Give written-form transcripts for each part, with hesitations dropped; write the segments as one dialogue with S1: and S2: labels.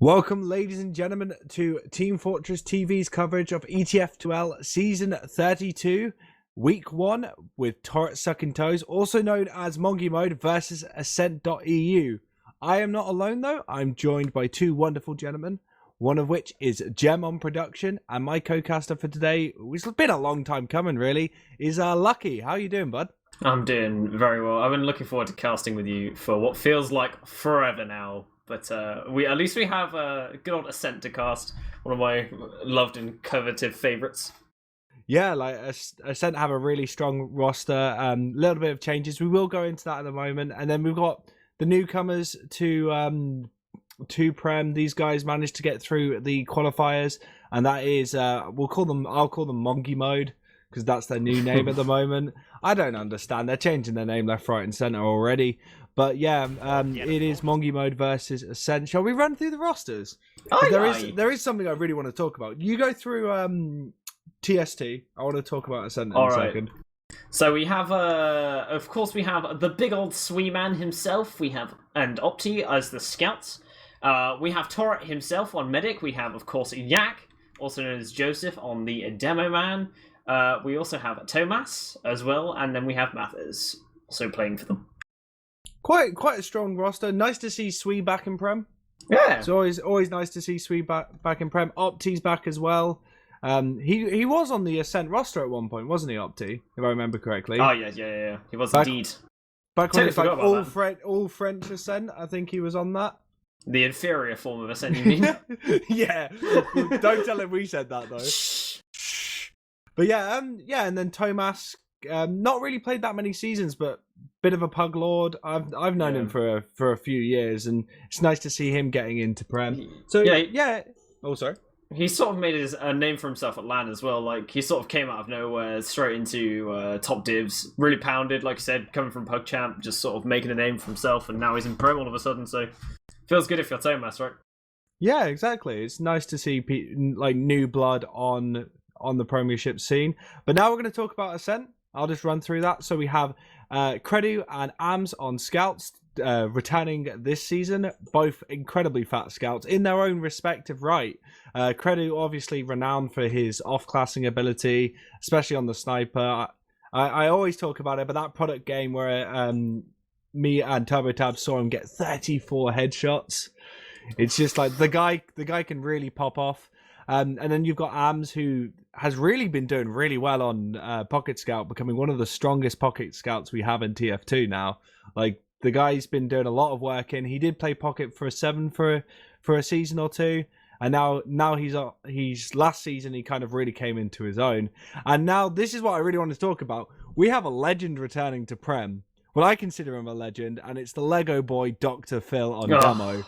S1: Welcome, ladies and gentlemen, to Team Fortress TV's coverage of ETF2L Season 32, Week 1 with Torrit sukintoes, also known as Mongi Mode versus Ascent.EU. I am not alone though, I'm joined by two wonderful gentlemen, one of which is Gemm on production, and my co-caster for today, which has been a long time coming really, is Lucky. How you doing, bud?
S2: I'm doing very well. I've been looking forward to casting with you for what feels like forever now. But at least we have a good old Ascent to cast, one of my loved and coveted favourites.
S1: Yeah, like Ascent have a really strong roster. Little bit of changes. We will go into that in a moment, and then we've got the newcomers to Prem. These guys managed to get through the qualifiers, and that is I'll call them Mongi Mode because that's their new name at the moment. I don't understand. They're changing their name left, right, and center already. But yeah, it is Mongi Mode versus Ascent. Shall we run through the rosters? There is something I really want to talk about. You go through TST. I want to talk about Ascent in a second.
S2: So we have, of course, we have the big old Swee Man himself. We have and Opti as the scouts. We have Torrit himself on medic. We have, of course, Yak, also known as Joseph, on the demo man. We also have Thomas as well, and then we have Mathers also playing for them.
S1: Quite a strong roster. Nice to see Swee back in Prem.
S2: Yeah,
S1: it's always nice to see Swee back in Prem. Opti's back as well. He was on the Ascent roster at one point, wasn't he, Opti? If I remember correctly.
S2: Oh yeah. He was indeed.
S1: Back when it's like all French Ascent, I think he was on that.
S2: The inferior form of Ascent, you mean?
S1: Yeah. Don't tell him we said that though. But yeah, and then Thomas, not really played that many seasons, but bit of a pug lord. I've known him for a few years, and it's nice to see him getting into Prem. So yeah. Oh, sorry.
S2: He sort of made a name for himself at LAN as well. Like, he sort of came out of nowhere, straight into top divs, really pounded, like you said, coming from PugChamp, just sort of making a name for himself, and now he's in Prem all of a sudden, so feels good if you're Thomas, right?
S1: Yeah, exactly. It's nice to see like new blood on the Premiership scene. But now we're going to talk about Ascent. I'll just run through that. So we have Credu and Ams on scouts, returning this season, both incredibly fat scouts in their own respective right. Credu obviously renowned for his off-classing ability, especially on the sniper. I always talk about it, but that product game where me and TurboTab saw him get 34 headshots, it's just like the guy can really pop off. And then you've got Ams, who has really been doing really well on Pocket Scout, becoming one of the strongest Pocket Scouts we have in TF2 now. Like, the guy's been doing a lot of work in. He did play Pocket for a 7 for a season or two, and now he's last season he kind of really came into his own. And now this is what I really want to talk about. We have a legend returning to Prem. Well, I consider him a legend, and it's the Lego boy Dr. Phil on demo.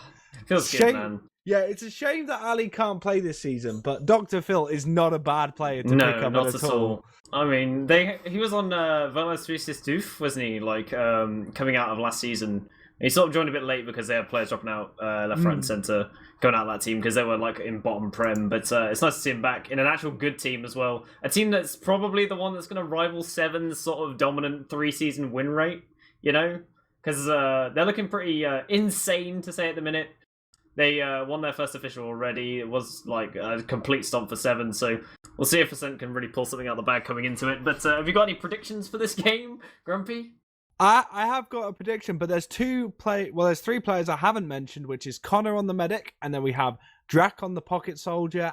S2: Feels good, man.
S1: Yeah, it's a shame that Ali can't play this season, but Dr. Phil is not a bad player to pick up
S2: not
S1: at all.
S2: I mean, he was on Valence 362, wasn't he? Like, coming out of last season. He sort of joined a bit late because they had players dropping out left, right, and centre, going out of that team because they were like in bottom Prem. But it's nice to see him back in an actual good team as well. A team that's probably the one that's going to rival Seven's sort of dominant 3-season win rate, you know? Because they're looking pretty insane, to say at the minute. They won their first official already. It was like a complete stomp for Seven, so we'll see if Ascent can really pull something out of the bag coming into it. But have you got any predictions for this game, Grumpy?
S1: I have got a prediction, but there's three players I haven't mentioned, which is Connor on the medic, and then we have Drac on the pocket soldier,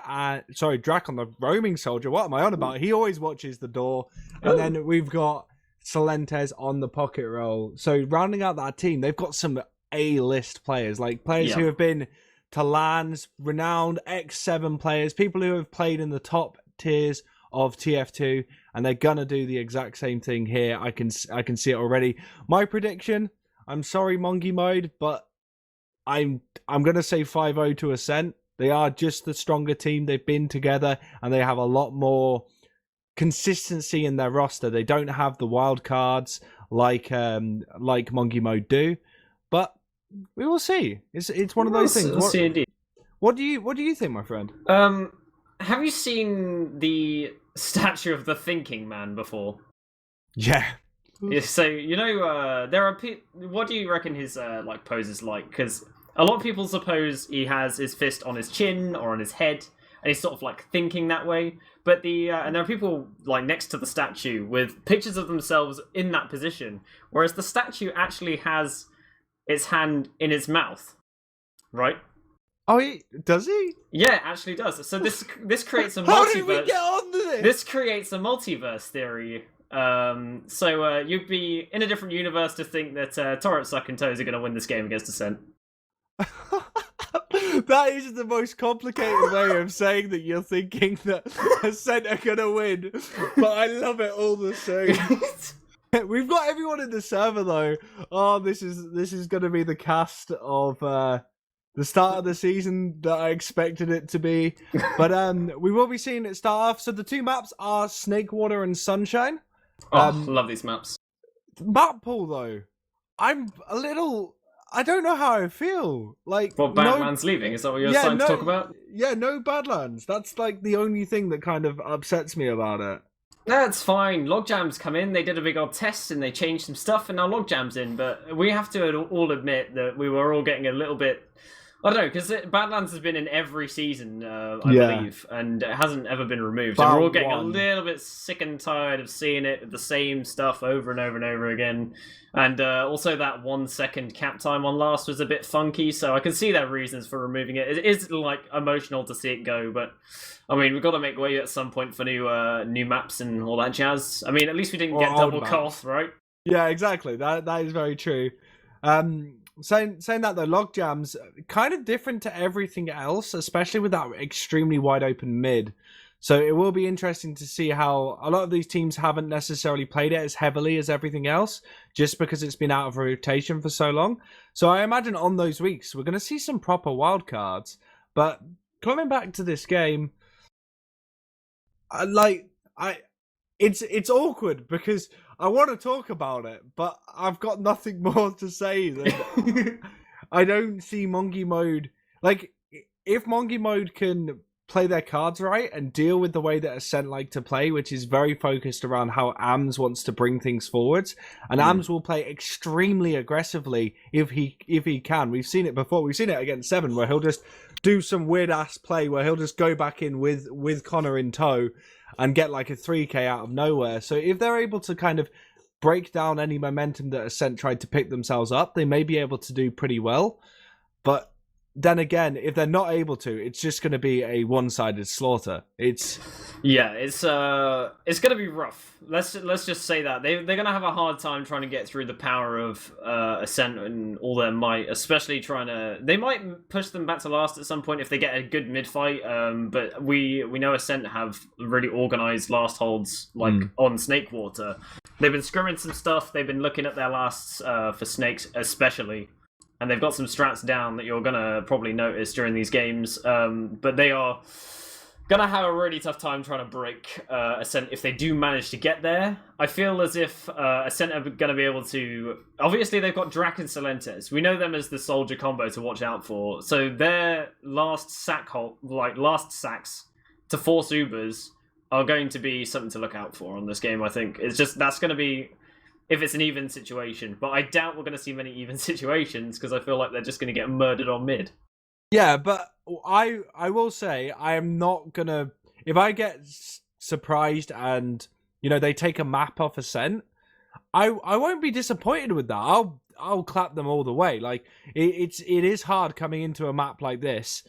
S1: Drac on the roaming soldier. What am I on about? He always watches the door. And then we've got Solentes on the pocket role. So rounding out that team, they've got some A-list players, like players who have been to LANs, renowned X7 players, people who have played in the top tiers of TF2, and they're gonna do the exact same thing here. I can see it already. My prediction, I'm sorry Mongi Mode, but I'm gonna say 5-0 to Ascent. They are just the stronger team. They've been together and they have a lot more consistency in their roster. They don't have the wild cards like Mongi Mode do, but we will see. It's one of those things.
S2: We'll see indeed.
S1: What do you think, my friend?
S2: Have you seen the statue of the Thinking Man before?
S1: Yeah.
S2: So you know, there are what do you reckon his like pose is like? Because a lot of people suppose he has his fist on his chin or on his head, and he's sort of like thinking that way. But and there are people like next to the statue with pictures of themselves in that position, whereas the statue actually has its hand in its mouth, right?
S1: Oh, does he?
S2: Yeah, it actually does. So this creates a multiverse.
S1: How did we get on to this?
S2: This creates a multiverse theory. So you'd be in a different universe to think that torrit, sukintoes are going to win this game against Ascent.
S1: That is the most complicated way of saying that you're thinking that Ascent are gonna win, but I love it all the same. We've got everyone in the server though. Oh, this is gonna be the cast of the start of the season that I expected it to be. But we will be seeing it start off. So the two maps are Snakewater and Sunshine.
S2: Love these maps.
S1: Map pool though, I don't know how I feel. Like,
S2: well, Badlands leaving, is that what you're starting to talk about?
S1: Yeah, no Badlands. That's like the only thing that kind of upsets me about it.
S2: That's fine. Logjams come in, they did a big old test and they changed some stuff and now Logjam's in, but we have to all admit that we were all getting a little bit... I don't know, because Badlands has been in every season, I believe, and it hasn't ever been removed. And we're all getting a little bit sick and tired of seeing it, the same stuff over and over and over again. And also that 1 second cap time on last was a bit funky, so I can see their reasons for removing it. It is like emotional to see it go, but I mean, we've got to make way at some point for new maps and all that jazz. I mean, at least we didn't get double cost, right?
S1: Yeah, exactly. That is very true. Saying that though, Logjam's kind of different to everything else, especially with that extremely wide open mid. So it will be interesting to see how a lot of these teams haven't necessarily played it as heavily as everything else, just because it's been out of rotation for so long. So I imagine on those weeks we're going to see some proper wildcards. But coming back to this game, it's awkward because I want to talk about it, but I've got nothing more to say than I don't see Monkey Mode. Like, if Monkey Mode can play their cards right and deal with the way that Ascent like to play, which is very focused around how AMS wants to bring things forwards, and AMS will play extremely aggressively if he can. We've seen it before. We've seen it against Seven, where he'll just do some weird ass play where he'll just go back in with Connor in tow and get like a 3k out of nowhere. So if they're able to kind of break down any momentum that Ascent tried to pick themselves up, they may be able to do pretty well. But then again, if they're not able to, it's just going to be a one-sided slaughter. It's going to be rough. Let's just say that they're going to have a hard time trying to get through the power of Ascent and all their might, especially they might push them back to last at some point if they get a good mid fight. But we know Ascent have really organized last holds on Snakewater. They've been scrimming some stuff. They've been looking at their lasts for snakes especially. And they've got some strats down that you're going to probably notice during these games. But they are going to have a really tough time trying to break Ascent if they do manage to get there. I feel as if Ascent are going to be able to... Obviously, they've got Drac and Silentes. We know them as the soldier combo to watch out for. So their last sacks to force Ubers are going to be something to look out for on this game, I think. It's just, that's going to be... if it's an even situation. But I doubt we're going to see many even situations because I feel like they're just going to get murdered on mid. Yeah, but I will say I am not going to... If I get surprised and, they take a map off Ascent, I won't be disappointed with that. I'll clap them all the way. Like, it is hard coming into a map like this,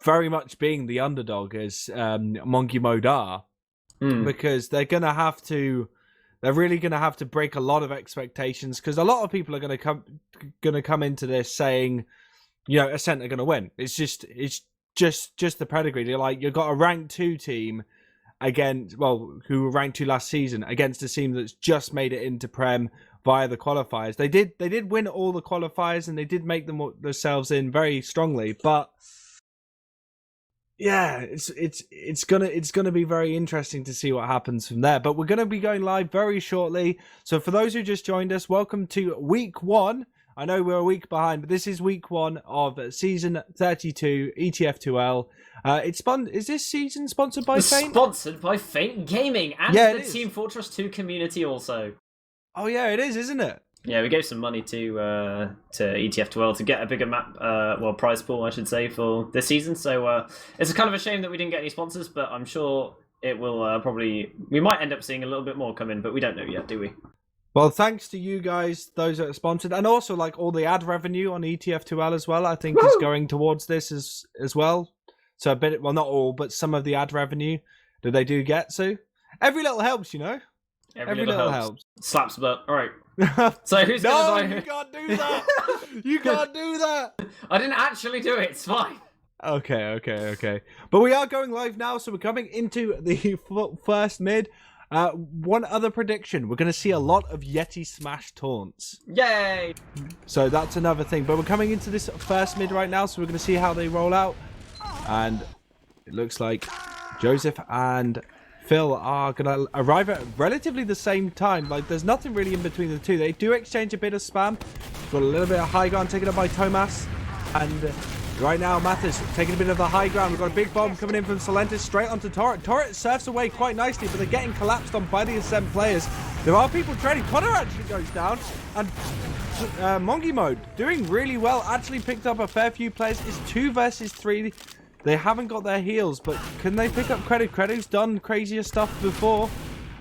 S1: very much being the underdog as Monkey Mode are, because they're going to have to... They're really going to have to break a lot of expectations because a lot of people are going to come into this saying, Ascent are going to win. It's just the pedigree. You've got a ranked 2 team who were ranked 2 last season against a team that's just made it into Prem via the qualifiers. They did win all the qualifiers and they did make themselves in very strongly, but yeah, it's gonna be very interesting to see what happens from there. But we're gonna be going live very shortly. So for those who just joined us, welcome to week 1. I know we're a week behind, but this is week 1 of season 32 ETF2L. Is this season sponsored by Feint?
S2: Sponsored by Feint Gaming and the Team Fortress 2 community also.
S1: Oh yeah, it is, isn't it?
S2: Yeah, we gave some money to ETF2L to get a bigger map, prize pool, I should say, for this season. So it's a kind of a shame that we didn't get any sponsors, but I'm sure it will we might end up seeing a little bit more come in, but we don't know yet, do we?
S1: Well, thanks to you guys, those that are sponsored, and also like all the ad revenue on ETF2L as well, I think is going towards this as well. So a bit, well, not all, but some of the ad revenue that they do get. So every little helps, you know. Every little helps.
S2: Slaps butt. All right. So who's
S1: no,
S2: gonna die?
S1: you can't do that. You can't do that.
S2: I didn't actually do it. It's fine.
S1: Okay. But we are going live now, so we're coming into the first mid. One other prediction: we're going to see a lot of Yeti Smash taunts.
S2: Yay!
S1: So that's another thing. But we're coming into this first mid right now, so we're going to see how they roll out. And it looks like Joseph and Phil are going to arrive at relatively the same time. Like, there's nothing really in between the two. They do exchange a bit of spam. Got a little bit of high ground taken up by Tomas. And right now, Mathis taking a bit of the high ground. We've got a big bomb coming in from Solentis straight onto Torrit. Torrit surfs away quite nicely, but they're getting collapsed on by the Ascent players. There are people trading. Connor actually goes down. And Mongi Mode doing really well. Actually picked up a fair few players. It's 2 versus 3. They haven't got their heals, but can they pick up Credu? Credu's done crazier stuff before,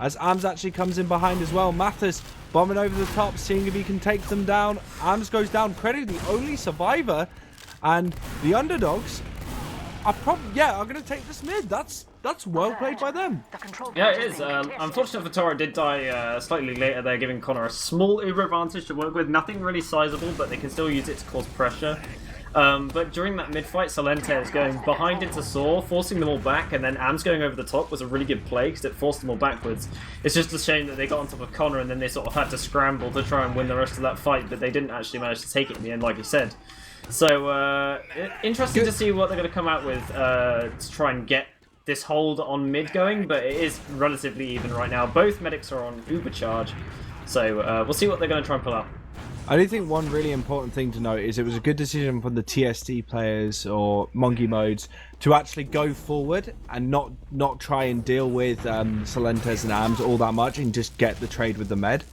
S1: as Ams actually comes in behind as well. Mathis bombing over the top, seeing if he can take them down. Ams goes down. Credu, the only survivor, and the underdogs are are going to take this mid. That's well played by them.
S2: Yeah, it is. Unfortunately for Torrit did die slightly later there, giving Connor a small Uber advantage to work with. Nothing really sizable, but they can still use it to cause pressure. But during that mid-fight, Solentis going behind into Saw, forcing them all back, and then Ams going over the top was a really good play because it forced them all backwards. It's just a shame that they got on top of Connor and then they sort of had to scramble to try and win the rest of that fight, but they didn't actually manage to take it in the end, like you said. So, interesting to see what they're going to come out with to try and get this hold on mid going, but it is relatively even right now. Both medics are on Uber charge, so we'll see what they're going to try and pull out.
S1: I do think one really important thing to note is it was a good decision from the TST players or Mongi Modes to actually go forward and not try and deal with Solentis and Ams all that much and just get the trade with the med.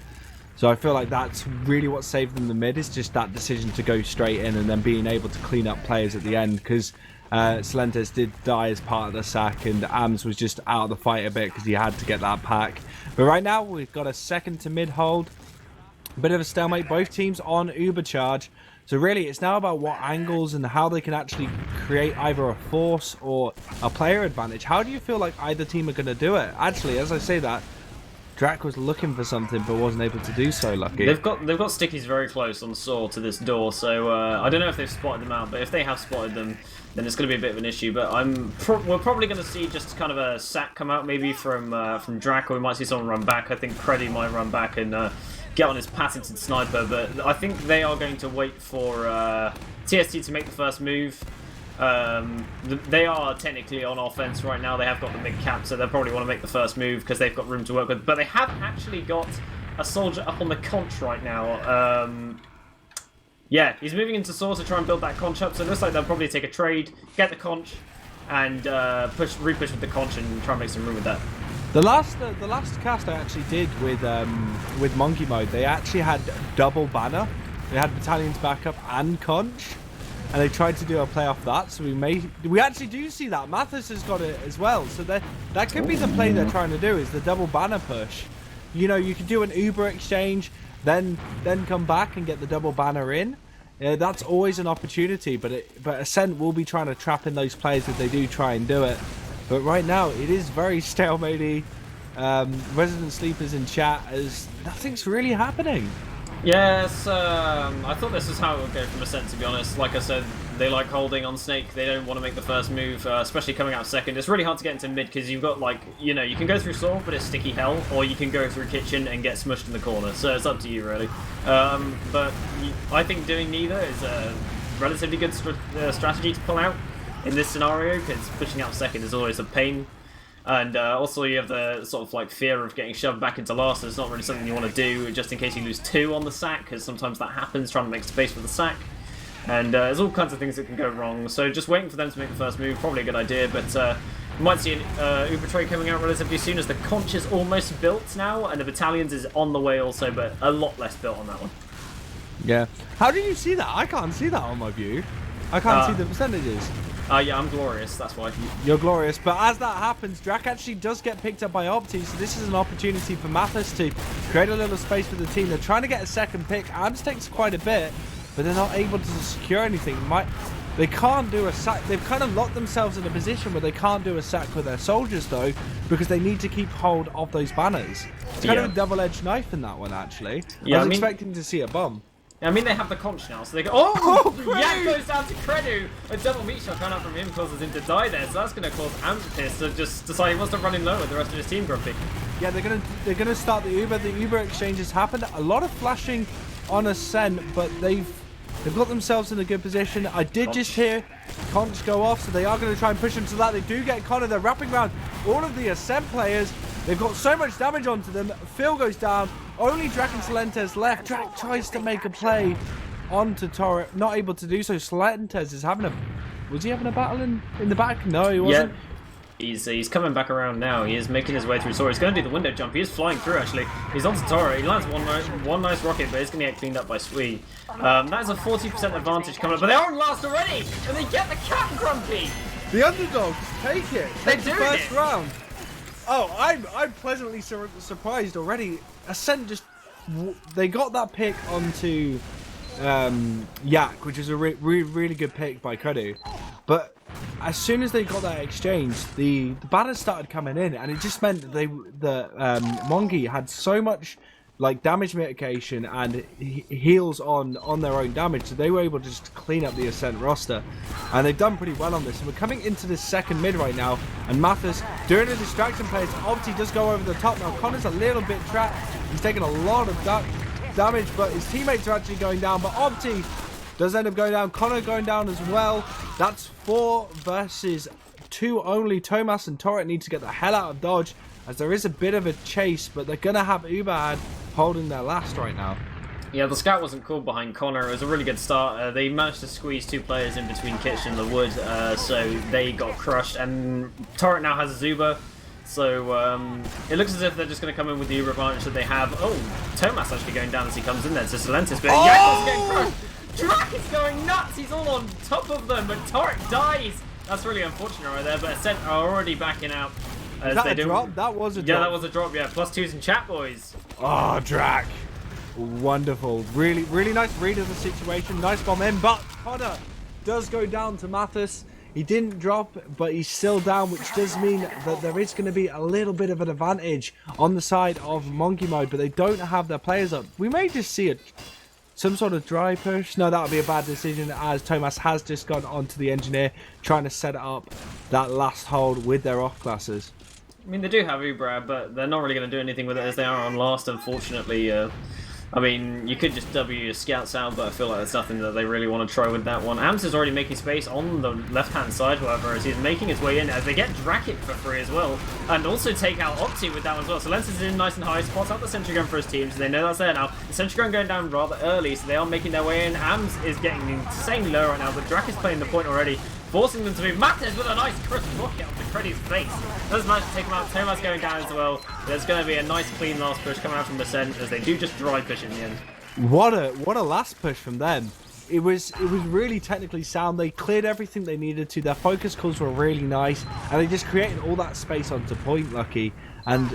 S1: So I feel like that's really what saved them the mid, is just that decision to go straight in and then being able to clean up players at the end, because Solentis did die as part of the sack and Ams was just out of the fight a bit because he had to get that pack. But right now we've got a second to mid hold. A bit of a stalemate, both teams on Uber charge. So really it's now about what angles and how they can actually create either a force or a player advantage. How do you feel like either team are going to do it? Actually, as I say that, Drac was looking for something but wasn't able to do so, lucky.
S2: They've got stickies very close on Saw to this door, so I don't know if they've spotted them out, but if they have spotted them, then it's going to be a bit of an issue. But we're probably going to see just kind of a sack come out, maybe from Drac, or we might see someone run back. I think Credy might run back and get on his patented sniper, but I think they are going to wait for TST to make the first move. They are technically on offense right now. They have got the mid cap, so they'll probably want to make the first move because they've got room to work with. But they have actually got a soldier up on the conch right now. Yeah, he's moving into Saw to try and build that conch up, so it looks like they'll probably take a trade, get the conch, and repush with the conch and try and make some room with that.
S1: The last cast I actually did with Monkey Mode, they actually had double banner. They had battalions backup and conch, and they tried to do a play off that. So we actually do see that Mathis has got it as well. So that could be the play they're trying to do, is the double banner push. You know, you could do an Uber exchange, then come back and get the double banner in. That's always an opportunity, but Ascent will be trying to trap in those players if they do try and do it. But right now, it is very stalematey. Resident Sleepers in chat, as nothing's really happening.
S2: Yes, I thought this is how it would go from Ascent, to be honest. Like I said, they like holding on Snake. They don't want to make the first move, especially coming out second. It's really hard to get into mid because you've got, like, you know, you can go through Saw, but it's sticky hell, or you can go through Kitchen and get smushed in the corner. So it's up to you, really. But I think doing neither is a relatively good strategy to pull out in this scenario, because pushing out second is always a pain. And also you have the sort of like fear of getting shoved back into last. It's not really something you want to do just in case you lose 2 on the sack, because sometimes that happens, trying to make space for the sack. And there's all kinds of things that can go wrong. So just waiting for them to make the first move, probably a good idea. But We might see an Uber trade coming out relatively soon, as the conch is almost built now, and the battalions is on the way also, but a lot less built on that one.
S1: Yeah. How do you see that? I can't see that on my view. I can't see the percentages.
S2: Yeah, I'm glorious, that's why.
S1: You're glorious. But as that happens, Drac actually does get picked up by Opti, so this is an opportunity for Mathis to create a little space for the team. They're trying to get a second pick. Abs takes quite a bit, but they're not able to secure anything. They can't do a sack. They've kind of locked themselves in a position where they can't do a sack with their soldiers, though, because they need to keep hold of those banners. It's kind of a double-edged knife in that one, actually.
S2: Yeah,
S1: I was expecting to see a bomb.
S2: I mean, they have the conch now, so they go. Oh! Yak goes down to Credu! A double meat shot coming out from him causes him to die there, so that's going to cause Ampiss to just decide he wants to run in low with the rest of his team, Grumpy.
S1: Yeah, they're gonna start the Uber. The Uber exchange has happened. A lot of flashing on Ascent, but they've got themselves in a good position. I did just hear Conch go off, so they are going to try and push into that. They do get Connor. They're wrapping around all of the Ascent players. They've got so much damage onto them. Phil goes down. Only Drac and Solentes left. Drac tries to make a play onto Torrit. Not able to do so. Solentes is having a... Was he having a battle in the back? No, he wasn't.
S2: Yeah. He's coming back around now. He is making his way through. Sorry, he's going to do the window jump. He is flying through, actually. He's onto Torrit. He lands one nice rocket, but it's going to get cleaned up by Sui. That is a 40% advantage coming up. But they're on last already! And they get the cap, Grumpy!
S1: The underdogs take it.
S2: They
S1: Take
S2: do
S1: the first
S2: it.
S1: round. Oh, I'm pleasantly surprised already. Ascent just... They got that pick onto Yak, which is a really good pick by Credu. But as soon as they got that exchange, the banners started coming in, and it just meant that Mongi had so much like damage mitigation and heals on their own damage, so they were able to just clean up the Ascent roster, and they've done pretty well on this. And we're coming into this second mid right now, and Mathis doing a distraction play. Opti does go over the top now. Connor's a little bit trapped. He's taking a lot of damage, but his teammates are actually going down. But Opti does end up going down. Connor going down as well. That's 4 versus 2 only. Tomas and Torrit need to get the hell out of Dodge, as there is a bit of a chase, but they're going to have Ubad holding their last right now.
S2: Yeah, the scout wasn't called behind Connor. It was a really good start. They managed to squeeze 2 players in between Kitchen and the Wood, so they got crushed. And Torrit now has a Zuba, so it looks as if they're just going to come in with the Uber advantage that they have. Oh, Tomas actually going down as he comes in there. So Solentis, but Yakos getting crushed. Drac is going nuts. He's all on top of them, but Torrit dies. That's really unfortunate right there, but Ascent are already backing out.
S1: Is that a drop? That was a drop.
S2: Yeah, that was a drop, yeah. +2s in chat, boys.
S1: Oh, Drac. Wonderful. Really, really nice read of the situation. Nice bomb in, but Connor does go down to Mathis. He didn't drop, but he's still down, which does mean that there is going to be a little bit of an advantage on the side of Monkey Mode, but they don't have their players up. We may just see some sort of dry push. No, that would be a bad decision, as Tomas has just gone onto the engineer, trying to set up that last hold with their off classes.
S2: I mean, they do have Ubra, but they're not really going to do anything with it, as they are on last, unfortunately. I mean, you could just W your scouts out, but I feel like there's nothing that they really want to try with that one. Ams is already making space on the left-hand side, however, as he's making his way in, as they get Drakit for free as well, and also take out Opti with that one as well. So Lens is in nice and high, spots out the sentry gun for his team, so they know that's there now. The sentry gun going down rather early, so they are making their way in. Ams is getting insanely low right now, but Drak is playing the point already, forcing them to move. Matters with a nice crisp rocket onto Creddy's face. Does manage to take him out. Tomas going down as well. There's going to be a nice clean last push coming out from Ascent, as they do just dry push in the end.
S1: What a last push from them. It was really technically sound. They cleared everything they needed to. Their focus calls were really nice, and they just created all that space onto point, Lucky. And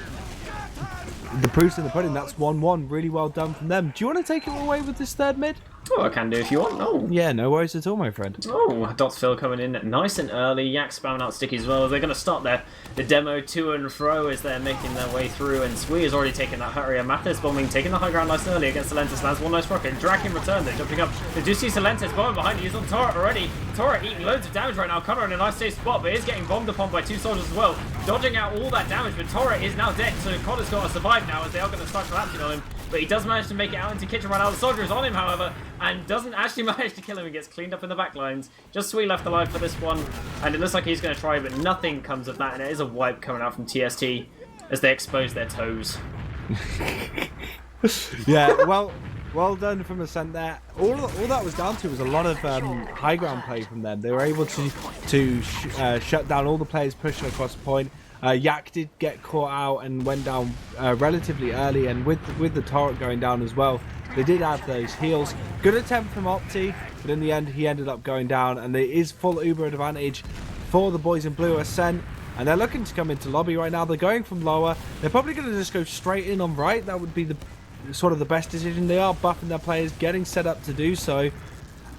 S1: the proof's in the pudding. That's 1-1. Really well done from them. Do you want to take it away with this third mid?
S2: Oh, I can do if you want. Oh.
S1: Yeah, no worries at all, my friend.
S2: Oh, Dots Phil coming in nice and early. Yak spamming out sticky as well. They're going to start the demo to and fro as they're making their way through. And Sui has already taken that hurry. And Mathis bombing, taking the high ground nice and early against Solentis. Lands one nice rocket. Drac in return. They're jumping up. They do see Solentis bombing behind. He's on Torrit already. Torrit eating loads of damage right now. Connor in a nice safe spot, but is getting bombed upon by 2 soldiers as well. Dodging out all that damage, but Torrit is now dead. So Connor's got to survive now, as they are going to start collapsing on him. But he does manage to make it out into kitchen right now. The soldier is on him, however, and doesn't actually manage to kill him. He gets cleaned up in the back lines. Just Sui left alive for this one, and it looks like he's going to try, but nothing comes of that, and it is a wipe coming out from TST as they expose their toes.
S1: Yeah, well, Well done from Ascent there. All that was down to was a lot of high ground play from them. They were able to shut down all the players pushing across the point. Yak did get caught out and went down relatively early, and with the turret going down as well, they did have those heals. Good attempt from Opti, but in the end he ended up going down, and there is full Uber advantage for the boys in blue. Ascent, and they're looking to come into lobby right now. They're going from lower. They're probably going to just go straight in on right. That would be the sort of the best decision. They are buffing their players, getting set up to do so,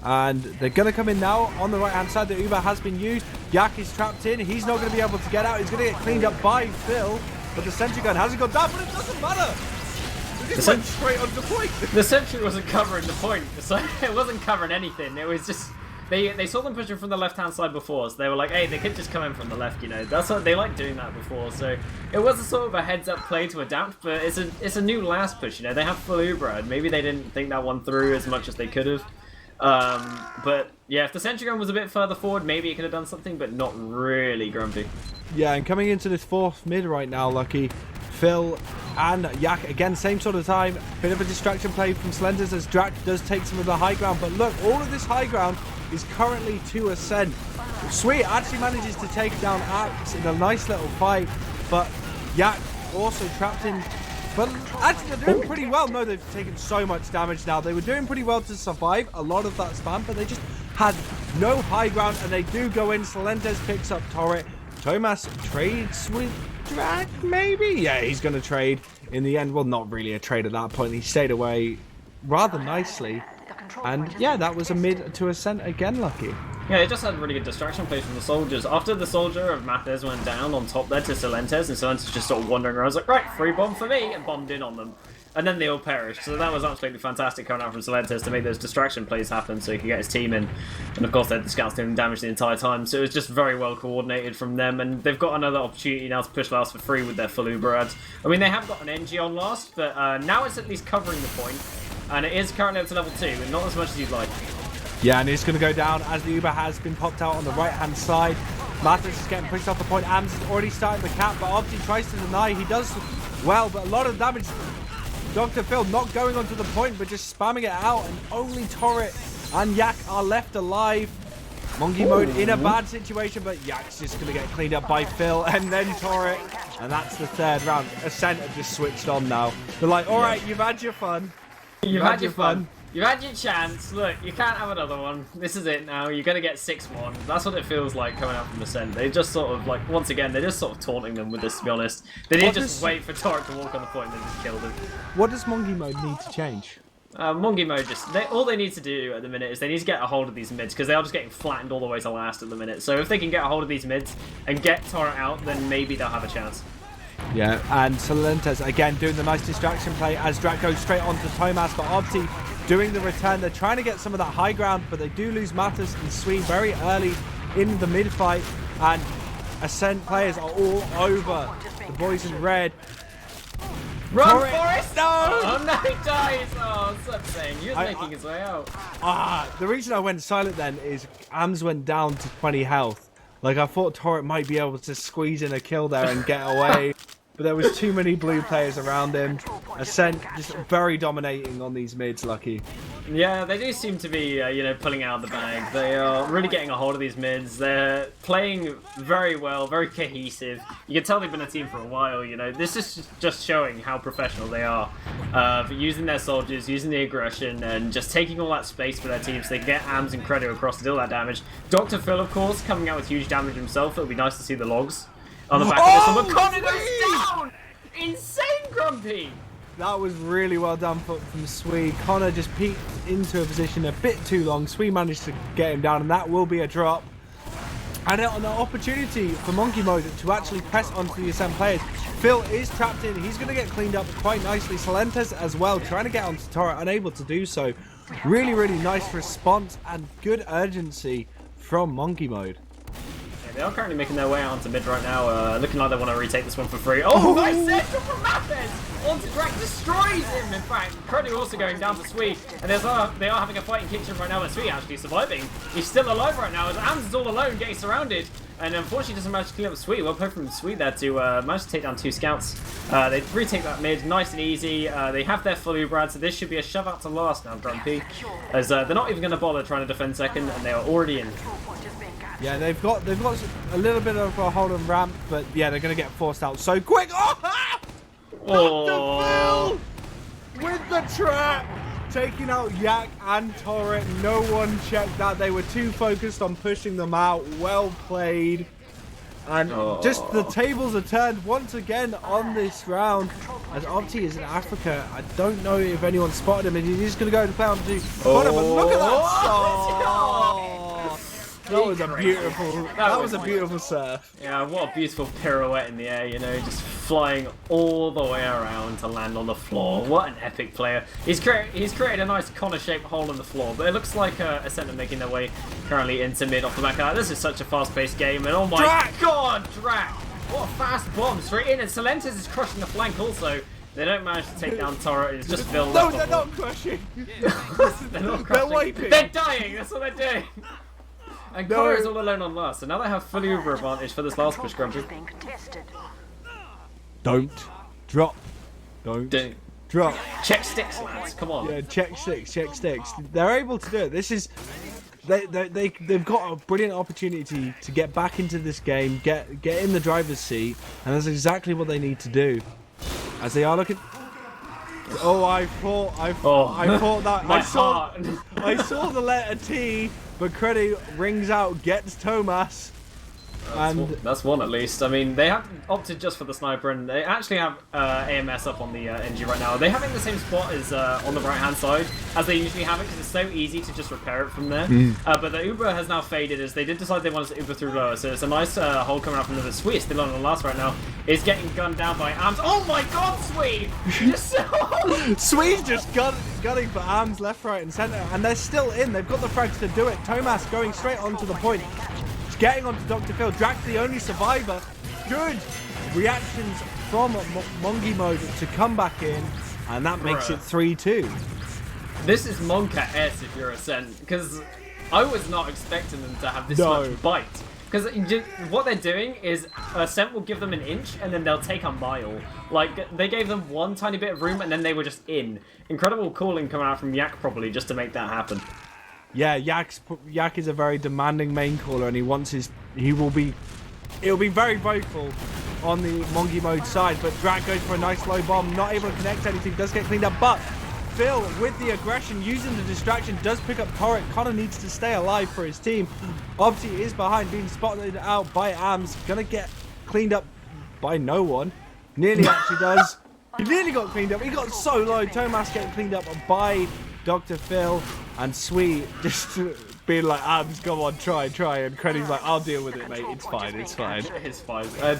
S1: and they're going to come in now on the right hand side. The Uber has been used. Yak is trapped in. He's not going to be able to get out. He's going to get cleaned up by Phil, but the sentry gun hasn't gone down, but it doesn't matter. It just went straight on the point.
S2: The sentry wasn't covering the point, so it wasn't covering anything. It was just they saw them pushing from the left hand side before, so they were like, hey, they could just come in from the left, you know. That's what they like doing that before. So it was a sort of a heads up play to adapt, but it's a new last push, you know. They have full Uber, and maybe they didn't think that one through as much as they could have. But yeah, if the sentry gun was a bit further forward, maybe it could have done something, but not really, Grumpy.
S1: Yeah, and coming into this fourth mid right now, Lucky, Phil and Yak, again, same sort of time. Bit of a distraction play from Slenders as Drac does take some of the high ground. But look, all of this high ground is currently to Ascent. Sweet actually manages to take down Axe in a nice little fight. But Yak also trapped in. But actually, they're doing pretty well. No, they've taken so much damage now. They were doing pretty well to survive a lot of that spam, but they just had no high ground, and they do go in. Salentes picks up turret. Thomas trades with Drac, maybe? Yeah, he's going to trade in the end. Well, not really a trade at that point. He stayed away rather nicely. And yeah, that was a mid to Ascent again, Lucky.
S2: Yeah, they just had really good distraction plays from the soldiers. After the soldier of Mathers went down on top there to Salentes, and Salentes just sort of wandering around, was like, right, free bomb for me, and bombed in on them. And then they all perished. So that was absolutely fantastic coming out from Salentes to make those distraction plays happen so he could get his team in. And of course, they had the scouts doing damage the entire time. So it was just very well coordinated from them. And they've got another opportunity now to push last for free with their full Uber ads. I mean, they have got an NG on last, but now it's at least covering the point. And it is currently up to level 2, and not as much as you'd like.
S1: Yeah, and it's going to go down as the Uber has been popped out on the right-hand side. Mathers is getting pushed off the point. Ams is already starting the cap, but Opti tries to deny. He does well, but a lot of damage. Dr. Phil not going onto the point, but just spamming it out, and only Torrit and Yak are left alive. Monkey mode in a bad situation, but Yak's just going to get cleaned up by Phil, and then Torrit, and that's the third round. Ascent have just switched on now. They're like, all right, you've had your fun.
S2: You've had your fun. You've had your chance. Look, you can't have another one. This is it now. You're going to get 6-1. That's what it feels like coming out from Ascent. They just sort of, like, once again, they're just sort of taunting them with this, to be honest. They didn't just wait for Torrit to walk on the point and then just killed him.
S1: What does Monkey mode need to change?
S2: Monkey mode all they need to do at the minute is they need to get a hold of these mids, because they are just getting flattened all the way to last at the minute. So if they can get a hold of these mids and get Torrit out, then maybe they'll have a chance.
S1: Yeah, and Salentes again doing the nice distraction play as Drac goes straight onto Thomas, but Opti doing the return. They're trying to get some of that high ground, but they do lose Mathers and Sweet very early in the mid fight, and Ascent players are all over the boys in red.
S2: Run,
S1: Torrit.
S2: Forrest!
S1: No!
S2: Oh no, he dies! Oh, something. He was making his way out.
S1: The reason I went silent then is Ams went down to 20 health. Like, I thought Torrit might be able to squeeze in a kill there and get away, but there was too many blue players around him. Ascent just very dominating on these mids, Lucky.
S2: Yeah, they do seem to be, you know, pulling out of the bag. They are really getting a hold of these mids. They're playing very well, very cohesive. You can tell they've been a team for a while, you know. This is just showing how professional they are. Using their soldiers, using the aggression, and just taking all that space for their team so they can get Ams and Credo across to deal that damage. Dr. Phil, of course, coming out with huge damage himself. It'll be nice to see the logs on the back of this one. But Connor goes down! Insane, Grumpy!
S1: That was really well done from Swee. Connor just peeked into a position a bit too long. Swee managed to get him down, and that will be a drop. And an opportunity for Monkey Mode to actually press onto the Ascent players. Phil is trapped in. He's going to get cleaned up quite nicely. Salentes as well, trying to get onto Torrit, unable to do so. Really, really nice response and good urgency from Monkey Mode.
S2: Yeah, they are currently making their way out onto mid right now, looking like they want to retake this one for free. Oh, nice central from Mathers! onto Drac, destroys him. In fact, Crony also going down for Sweet, and they are having a fight in kitchen right now, and Sweet actually surviving. He's still alive right now, as Ams is all alone, getting surrounded, and unfortunately doesn't manage to clean up Sweet. Well played from Sweet there to manage to take down 2 scouts. They retake that mid, nice and easy. They have their full Ubrad, so this should be a shove out to last now, Grumpy, as they're not even going to bother trying to defend second, and they are already in.
S1: Yeah, they've got a little bit of a hold on ramp, but yeah, they're going to get forced out so quick. Oh! Dr. Phil with the trap, taking out Yak and Torrit. No one checked that. They were too focused on pushing them out. Well played. And just the tables are turned once again on this round. As Opti is in Africa, I don't know if anyone spotted him, and he's going to go to play on to but look at that! That was a beautiful. That was a beautiful surf.
S2: Yeah, what a beautiful pirouette in the air. You know, just flying all the way around to land on the floor. What an epic player! He's created a nice Connor-shaped hole in the floor, but it looks like Ascent are making their way currently into mid off the back of that. This is such a fast-paced game, and oh my god, Drac! What a fast bomb straight in, and Solentes is crushing the flank also. They don't manage to take down Torrit. It's just Phil.
S1: No, they're not crushing.
S2: They're not crushing.
S1: They're wiping.
S2: They're dying. That's what they're doing. And Connor is all alone on last, so now they have full Uber advantage for this last push, Grumpy.
S1: Don't drop. Don't drop.
S2: Check sticks, lads. Come on.
S1: Yeah, check sticks. They're able to do it. This is they've got a brilliant opportunity to get back into this game, get in the driver's seat, and that's exactly what they need to do. As they are looking. Oh, I thought that I saw the letter T, but Credit rings out, gets Tomas.
S2: That's one at least. I mean, they have opted just for the sniper, and they actually have AMS up on the NG right now. They have it in the same spot as on the right-hand side, as they usually have it, because it's so easy to just repair it from there. But the Uber has now faded, as they did decide they wanted to Uber through lower, so it's a nice hole coming out from the Sweet, still on the last right now, is getting gunned down by Ams. Oh my god, Sweet!
S1: Sweet's just gunning for Ams left, right, and centre, and they're still in. They've got the frags to do it. Tomas going straight onto the point. Getting onto Dr. Phil. Drax the only survivor. Good reactions from Mongi mode to come back in, and that makes it 3-2.
S2: This is Monka S if you're Ascent, because I was not expecting them to have this much bite. Because what they're doing is Ascent will give them an inch, and then they'll take a mile. Like, they gave them one tiny bit of room, and then they were just in. Incredible calling coming out from Yak, probably, just to make that happen.
S1: Yeah, Yak is a very demanding main caller, and he'll be very vocal on the Mongi mode side, but Drag goes for a nice low bomb, not able to connect anything, does get cleaned up, but Phil, with the aggression, using the distraction, does pick up Torrit. Connor needs to stay alive for his team. Obviously, is behind, being spotted out by Ams, gonna get cleaned up by no one. Nearly actually does. He nearly got cleaned up, he got so low. Tomas getting cleaned up by Dr. Phil, and Sweet just being like, Ams, come on, try, and Creddy's like, I'll deal with it, mate, it's fine.
S2: It's fine.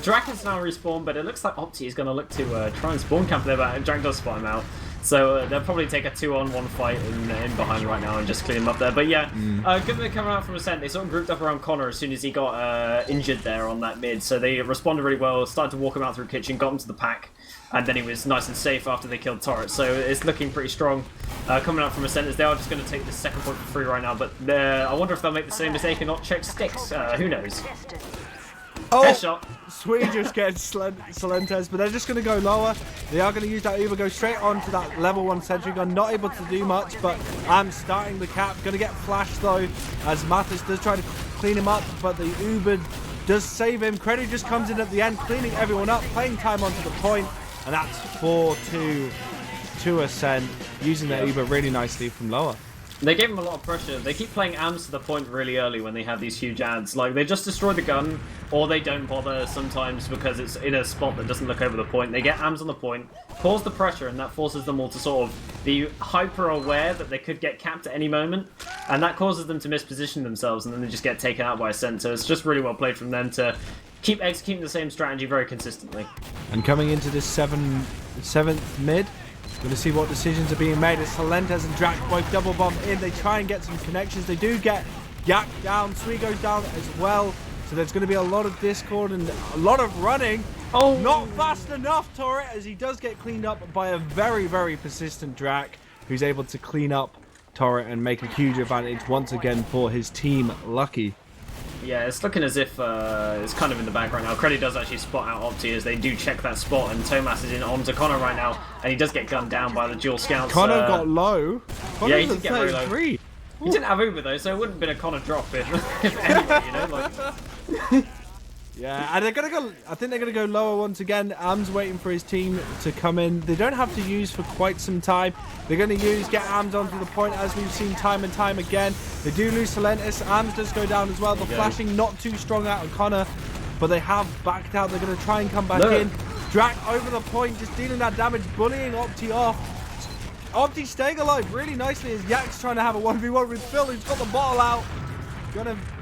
S2: Draken's now respawned, but it looks like Opti is going to look to try and spawn camp there, but Drak does spot him out. So they'll probably take a 2-on-1 fight in behind right now and just clean him up there. But yeah, good they're coming out from Ascent. They sort of grouped up around Connor as soon as he got injured there on that mid. So they responded really well, started to walk him out through kitchen, got him to the pack, and then he was nice and safe after they killed Torrit. So it's looking pretty strong coming out from Ascent, as they are just going to take the second point for free right now. But I wonder if they'll make the same mistake and not check sticks. Who knows?
S1: Oh,
S2: headshot.
S1: Sweet just gets Solentes, but they're just going to go lower. They are going to use that Uber, go straight onto that level 1 sentry gun. Not able to do much, but I'm starting the cap. Going to get flashed though, as Mathis does try to clean him up, but the Uber does save him. Credit just comes in at the end, cleaning everyone up, playing time onto the point, and that's 4-2 to Ascent, using their Uber really nicely from lower.
S2: They gave him a lot of pressure. They keep playing AMS to the point really early when they have these huge ads. Like, they just destroy the gun, or they don't bother sometimes because it's in a spot that doesn't look over the point. They get AMS on the point, cause the pressure, and that forces them all to sort of be hyper-aware that they could get capped at any moment, and that causes them to misposition themselves, and then they just get taken out by Ascent. So it's just really well played from them to keep executing the same strategy very consistently.
S1: And coming into this seventh mid, going to see what decisions are being made as Solentes and Drak both double bomb in. They try and get some connections. They do get Yak down. Sui goes down as well. So there's going to be a lot of discord and a lot of running.
S2: Oh!
S1: Not fast enough, Torrit, as he does get cleaned up by a very, very persistent Drac, who's able to clean up Torrit and make a huge advantage once again for his team. Lucky.
S2: Yeah, it's looking as if it's kind of in the back right now. Creddy does actually spot out Opti as they do check that spot, and Tomas is in onto Connor right now, and he does get gunned down by the dual scouts.
S1: Connor got low.
S2: Yeah, he did get very low.
S1: 33.
S2: He didn't have Uber though, so it wouldn't have been a Connor drop if anyway, you know. Like...
S1: Yeah, and they're gonna go. I think they're gonna go lower once again. Am's waiting for his team to come in. They don't have to use for quite some time. They're gonna get Ams onto the point, as we've seen time and time again. They do lose Talentus. Ams does go down as well. The flashing not too strong out of Connor, but they have backed out. They're gonna try and come back in. Drac over the point, just dealing that damage, bullying Opti off. Opti staying alive really nicely as Yak's trying to have a 1v1 with Phil, who's got the bottle out.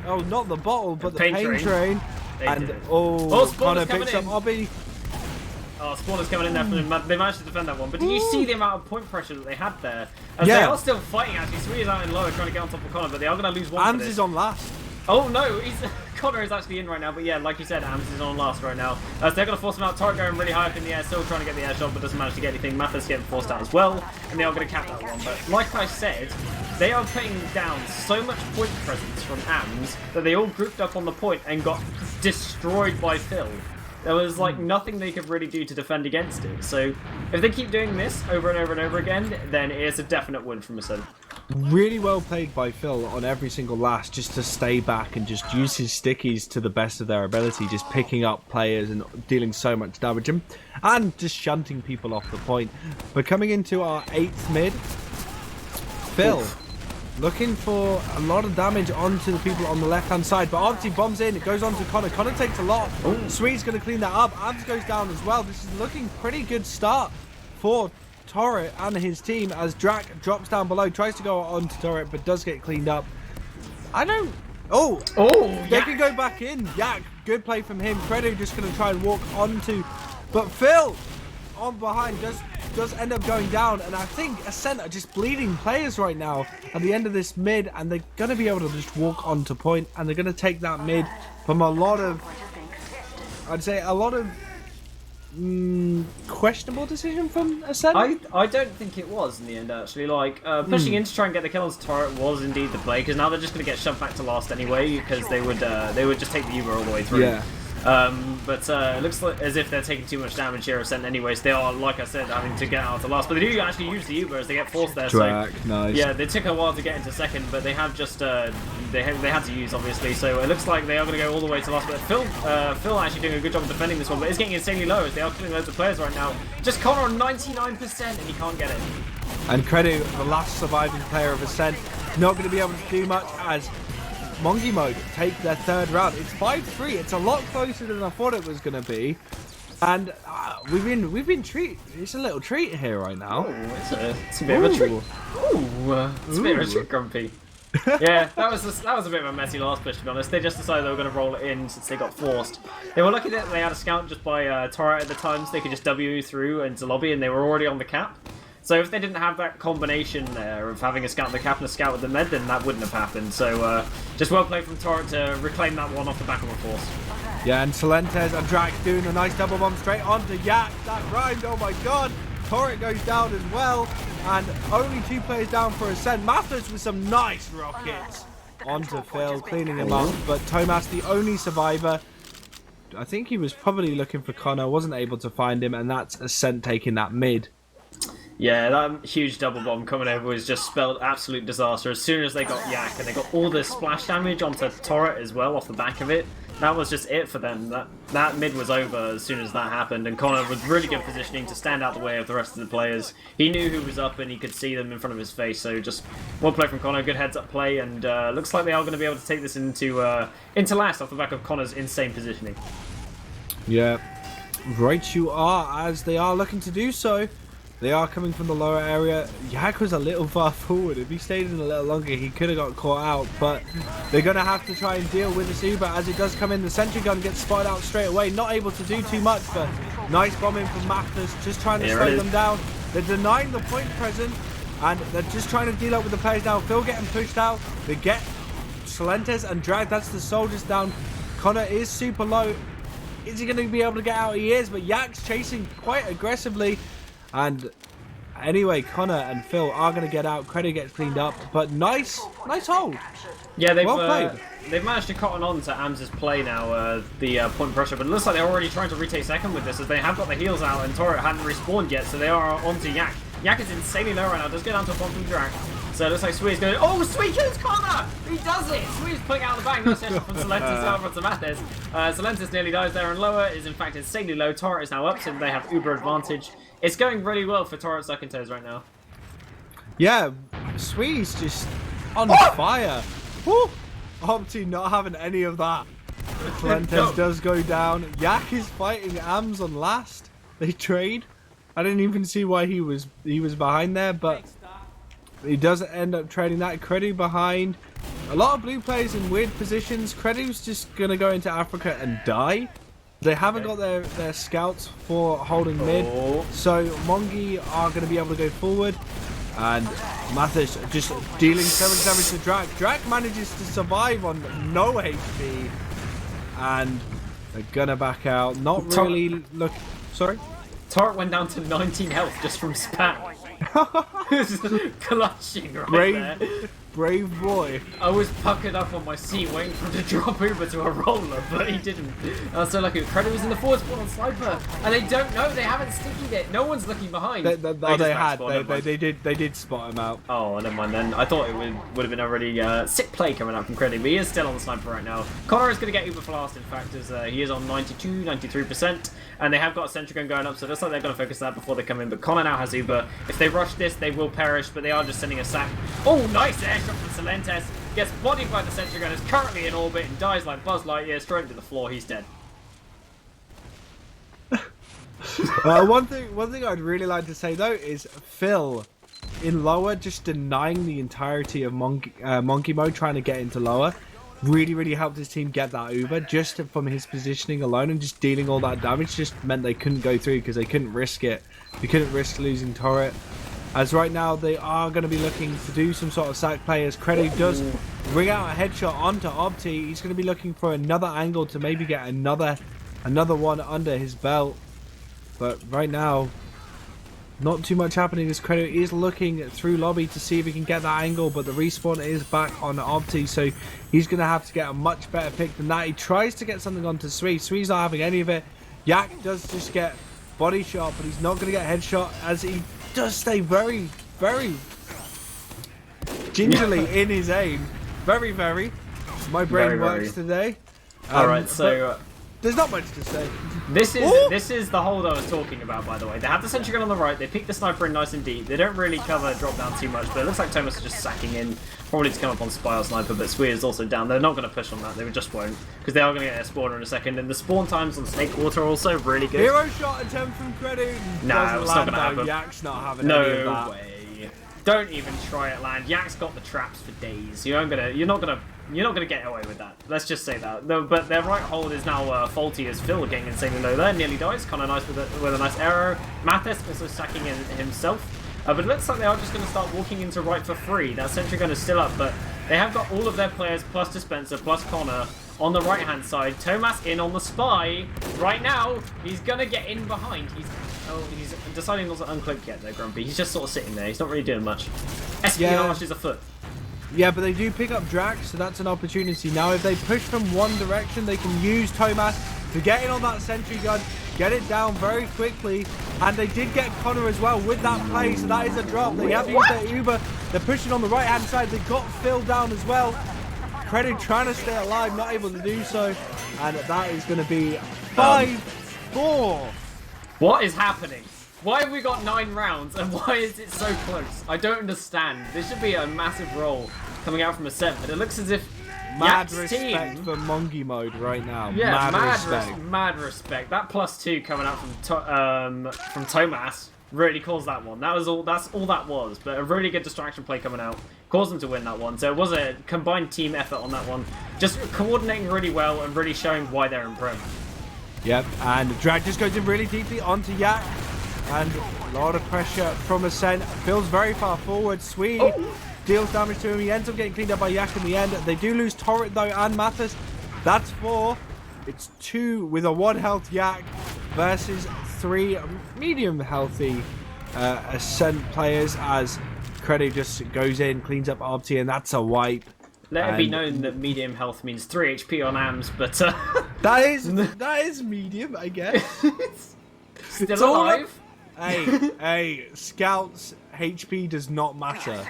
S1: Oh, not the bottle, but the pain train. And Connor picks up Obby.
S2: Oh, Spawner's coming in there from them. They managed to defend that one. But did you see the amount of point pressure that they had there? As they are still fighting, actually. Sweet is out in lower trying to get on top of Connor, but they are going to lose one.
S1: Ams is on last.
S2: Oh no, Connor is actually in right now, but yeah, like you said, Ams is on last right now. As they're going to force him out. Torrit going really high up in the air, still trying to get the air shot, but doesn't manage to get anything. Mathis getting forced out as well, and they are going to cap that one. But like I said, they are putting down so much point presence from Ams that they all grouped up on the point and got destroyed by Phil. There was like nothing they could really do to defend against it. So if they keep doing this over and over and over again, then it's a definite win from Ascent.
S1: Really well played by Phil on every single last, just to stay back and just use his stickies to the best of their ability, just picking up players and dealing so much damage and just shunting people off the point. But coming into our 8th mid, Phil looking for a lot of damage onto the people on the left-hand side, but obviously bombs in, it goes on to Connor. Connor takes a lot. Sweet's going to clean that up. Ams goes down as well. This is looking pretty good start for Torrit and his team as Drac drops down below, tries to go onto Torrit, but does get cleaned up. They can go back in. Yak, good play from him. Credo just going to try and walk onto, but Phil on behind does end up going down, and I think Ascent are just bleeding players right now at the end of this mid, and they're going to be able to just walk onto point, and they're going to take that mid from a lot of, I'd say, a lot of questionable decision from Ascent.
S2: I don't think it was in the end, actually. Like, pushing in to try and get the kill on Torrit was indeed the play, because now they're just going to get shoved back to last anyway, because they would just take the Uber all the way through.
S1: Yeah.
S2: But it looks like as if they're taking too much damage here, Ascent anyways. They are, like I said, having to get out to last. But they do actually use the Uber as they get forced there.
S1: Drac,
S2: so,
S1: nice.
S2: Yeah, they took a while to get into second, but they have just, they had to use, obviously. So it looks like they are going to go all the way to last. But Phil actually doing a good job of defending this one, but it's getting insanely low as they are killing loads of players right now. Just Connor on 99% and he can't get it.
S1: And Credo, the last surviving player of Ascent, not going to be able to do much as Monkey Mode take their 3rd round. It's 5-3. It's a lot closer than I thought it was going to be, and we've been treated. It's a little treat here right now.
S2: Oh, it's a bit of a treat. It's a bit of a treat, Grumpy. Yeah, that was a bit of a messy last push, to be honest. They just decided they were going to roll it in since they got forced. They were lucky that they had a scout just by Torrit at the time, so they could just W through into lobby, and they were already on the cap. So if they didn't have that combination there of having a scout at the cap and a scout at the med, then that wouldn't have happened. So just well played from Torrit to reclaim that one off the back of a force.
S1: Yeah, and Talentes and Drac doing a nice double bomb straight onto Yak. That rhymed, oh my god. Torrit goes down as well, and only 2 players down for Ascent. Mathis with some nice rockets onto Phil, cleaning him up. But Tomas, the only survivor. I think he was probably looking for Connor, wasn't able to find him, and that's Ascent taking that mid.
S2: Yeah, that huge double bomb coming over was just spelled absolute disaster. As soon as they got Yak and they got all the splash damage onto Torrit as well off the back of it, that was just it for them. That mid was over as soon as that happened, and Connor was really good positioning to stand out the way of the rest of the players. He knew who was up and he could see them in front of his face, so just one play from Connor, good heads up play, and looks like they are going to be able to take this into last off the back of Connor's insane positioning.
S1: Yeah, right you are, as they are looking to do so. They are coming from the lower area. Yak was a little far forward. If he stayed in a little longer, he could have got caught out. But they're going to have to try and deal with this Uber as it does come in. The sentry gun gets spotted out straight away. Not able to do too much, but nice bombing from Mathis. Just trying to slow them down. They're denying the point present, and they're just trying to deal up with the players now. Phil getting pushed out. They get Talentes and Drag. That's the soldiers down. Connor is super low. Is he going to be able to get out? He is, but Yak's chasing quite aggressively. And anyway, Connor and Phil are going to get out. Credit gets cleaned up, but nice hold.
S2: Yeah,
S1: Well
S2: they've managed to cotton on to Ams's play now, the point pressure, but it looks like they're already trying to retake second with this, as they have got the heals out and Torrit hadn't respawned yet, so they are onto Yak. Yak is insanely low right now, does go down to a bottom drag. So it looks like Swee's going, oh, Sweet kills Connor! He does it! Swee's pulling out the bang, nice session from Salentis over to Mathis. Salentis nearly dies there, and lower is in fact insanely low. Torrit is now up, so they have uber advantage. It's going really well for Torrit sukintoes right now.
S1: Yeah, Swee's just on fire. Woo! Opti not having any of that. Salentis does go down. Yak is fighting Ams on last. They trade. I didn't even see why he was behind there, but he does end up trading that. Credu behind. A lot of blue players in weird positions. Credu's just going to go into Africa and die. They haven't got their scouts for holding mid. So Mongi are going to be able to go forward. And Mathis just dealing so much damage to Drak. Drak manages to survive on no HP. And they're going to back out. Not really look... Sorry?
S2: Torrit went down to 19 health just from spam. Clutching right there.
S1: Brave boy.
S2: I was puckered up on my seat waiting for him to drop Uber to a roller, but he didn't. I was so lucky. Credit was in the forward spawn on Sniper, and they don't know. They haven't stickied it. No one's looking behind.
S1: They did spot him out.
S2: Oh, never mind then. I thought it would have been a really sick play coming out from Credit, but he is still on the Sniper right now. Connor is going to get Uber fast, in fact, as he is on 92, 93%, and they have got a sentry gun going up, so it looks like they're going to focus that before they come in. But Connor now has Uber. If they rush this, they will perish, but they are just sending a sack. Oh, nice airshot from Salentis. Gets bodied by the sentry gun, is currently in orbit, and dies like Buzz Lightyear straight to the floor. He's dead.
S1: One thing I'd really like to say though is Phil in lower just denying the entirety of monkey mode, trying to get into lower, really helped his team get that Uber just from his positioning alone, and just dealing all that damage just meant they couldn't go through because they couldn't risk it. They couldn't risk losing Torrit. As right now they are going to be looking to do some sort of sack play, as Credu does bring out a headshot onto Opti. He's going to be looking for another angle to maybe get another one under his belt. But right now, not too much happening, as Credu is looking through lobby to see if he can get that angle, but the respawn is back on Opti, so he's going to have to get a much better pick than that. He tries to get something onto Sui. Sui's not having any of it. Yak does just get body shot, but he's not going to get headshot, as he does stay very gingerly in his aim. Very. My brain works today.
S2: Alright, so
S1: there's not much to say.
S2: This is the hold I was talking about, by the way. They have the sentry gun on the right. They pick the sniper in nice and deep. They don't really cover drop down too much, but it looks like Thomas is just sacking in, probably to come up on spy or sniper. But Sui is also down. They're not going to push on that. They just won't, because they are going to get their spawner in a second. And the spawn times on Snake Water are also really good.
S1: Hero shot attempt from Credu.
S2: Nah, it's not going to happen.
S1: Yak's not having any of that.
S2: No way. Don't even try it, land. Yak's got the traps for days. You're not gonna get away with that. Let's just say that. No, but their right hold is now faulty, as Phil getting insanely low there. Nearly dies. Kind of nice with a nice arrow. Mathis also sacking in himself. But it looks like they are just going to start walking into right for free. That sentry gun is still up, but they have got all of their players plus Dispenser plus Connor on the right hand side. Thomas in on the spy right now. He's gonna get in behind. He's deciding not to unclick yet though, Grumpy. He's just sort of sitting there. He's not really doing much. Espionage is afoot.
S1: Yeah, but they do pick up Drax, so that's an opportunity. Now, if they push from one direction, they can use Thomas to get in on that sentry gun, get it down very quickly. And they did get Connor as well with that play, so that is a drop. They have used their Uber. They're pushing on the right-hand side. They got Phil down as well. Credu trying to stay alive, not able to do so. And that is going to be 5-4.
S2: What is happening? Why have we got 9 rounds, and why is it so close? I don't understand. This should be a massive roll coming out from Ascent, but it looks as if
S1: mad
S2: Yak's
S1: respect
S2: team...
S1: for Monkey mode right now.
S2: Yeah,
S1: mad
S2: respect. That +2 coming out from Thomas really caused that one. That's all that was, but a really good distraction play coming out caused them to win that one. So it was a combined team effort on that one. Just coordinating really well and really showing why they're in Prem.
S1: Yep, and Drag just goes in really deeply onto Yak. And a lot of pressure from Ascent. Phil's very far forward. Sweet deals damage to him. He ends up getting cleaned up by Yak in the end. They do lose Torrit though, and Mathis. That's 4. It's 2 with a 1 health Yak versus 3 medium healthy Ascent players as Credu just goes in, cleans up Opti, and that's a wipe.
S2: Let it be known that medium health means 3 HP on AMS, but
S1: that is medium, I guess.
S2: Still alive.
S1: Hey, Scouts HP does not matter.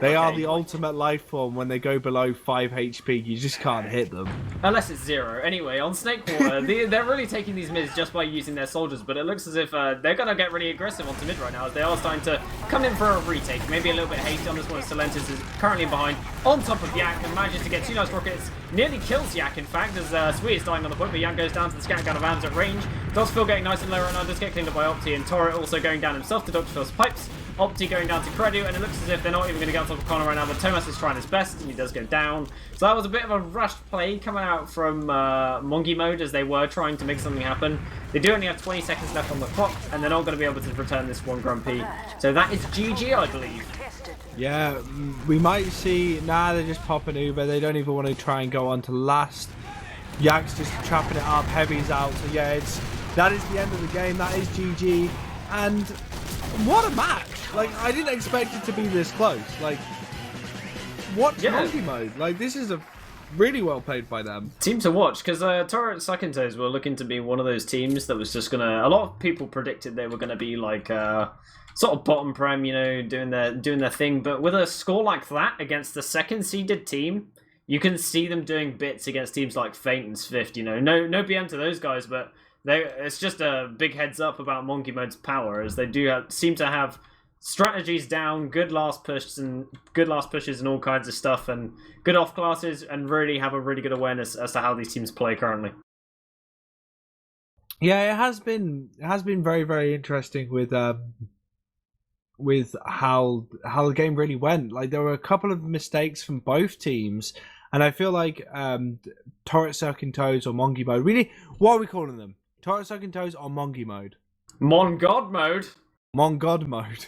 S1: They are the ultimate life form. When they go below 5 HP, you just can't hit them.
S2: Unless it's 0. Anyway, on Snakewater, they're really taking these mids just by using their soldiers, but it looks as if they're going to get really aggressive onto mid right now, as they are starting to come in for a retake. Maybe a little bit hasty on this one. Silentis is currently behind, on top of Yak, and manages to get 2 nice rockets. Nearly kills Yak, in fact, as Sweet is dying on the point, but Yak goes down to the scat gun of AMS at range. Does feel getting nice and low right now, does get cleaned up by Opti, and Torrit also going down himself to Dr. Phil's pipes. Opti going down to Credu, and it looks as if they're not even going to get on top of Connor right now, but Thomas is trying his best, and he does go down. So that was a bit of a rushed play coming out from Mongi mode, as they were trying to make something happen. They do only have 20 seconds left on the clock, and they're not going to be able to return this one Grumpy. So that is GG, I believe.
S1: Yeah, we might see... Nah, they're just popping Uber. They don't even want to try and go on to last. Yak's just trapping it up, Heavy's out, so yeah, that is the end of the game. That is GG, and what a match! Like, I didn't expect it to be this close. Like, what's Monkey mode? Like, this is a really well played by them.
S2: Team to watch, because torrit sukintoes were looking to be one of those teams that was just gonna. A lot of people predicted they were gonna be like sort of bottom prem, you know, doing their thing. But with a score like that against the second seeded team, you can see them doing bits against teams like Feint and Swift. You know, no BM to those guys, but it's just a big heads up about Monkey Mode's power, as they do seem to have strategies down, good last pushes and all kinds of stuff, and good off classes, and really have a really good awareness as to how these teams play currently.
S1: Yeah, it has been very, very interesting with how the game really went. Like, there were a couple of mistakes from both teams, and I feel like torrit sukintoes or Mongi mode. Really, what are we calling them? Torrit sukintoes or Mongi mode?
S2: Mon God mode.
S1: Mon God mode.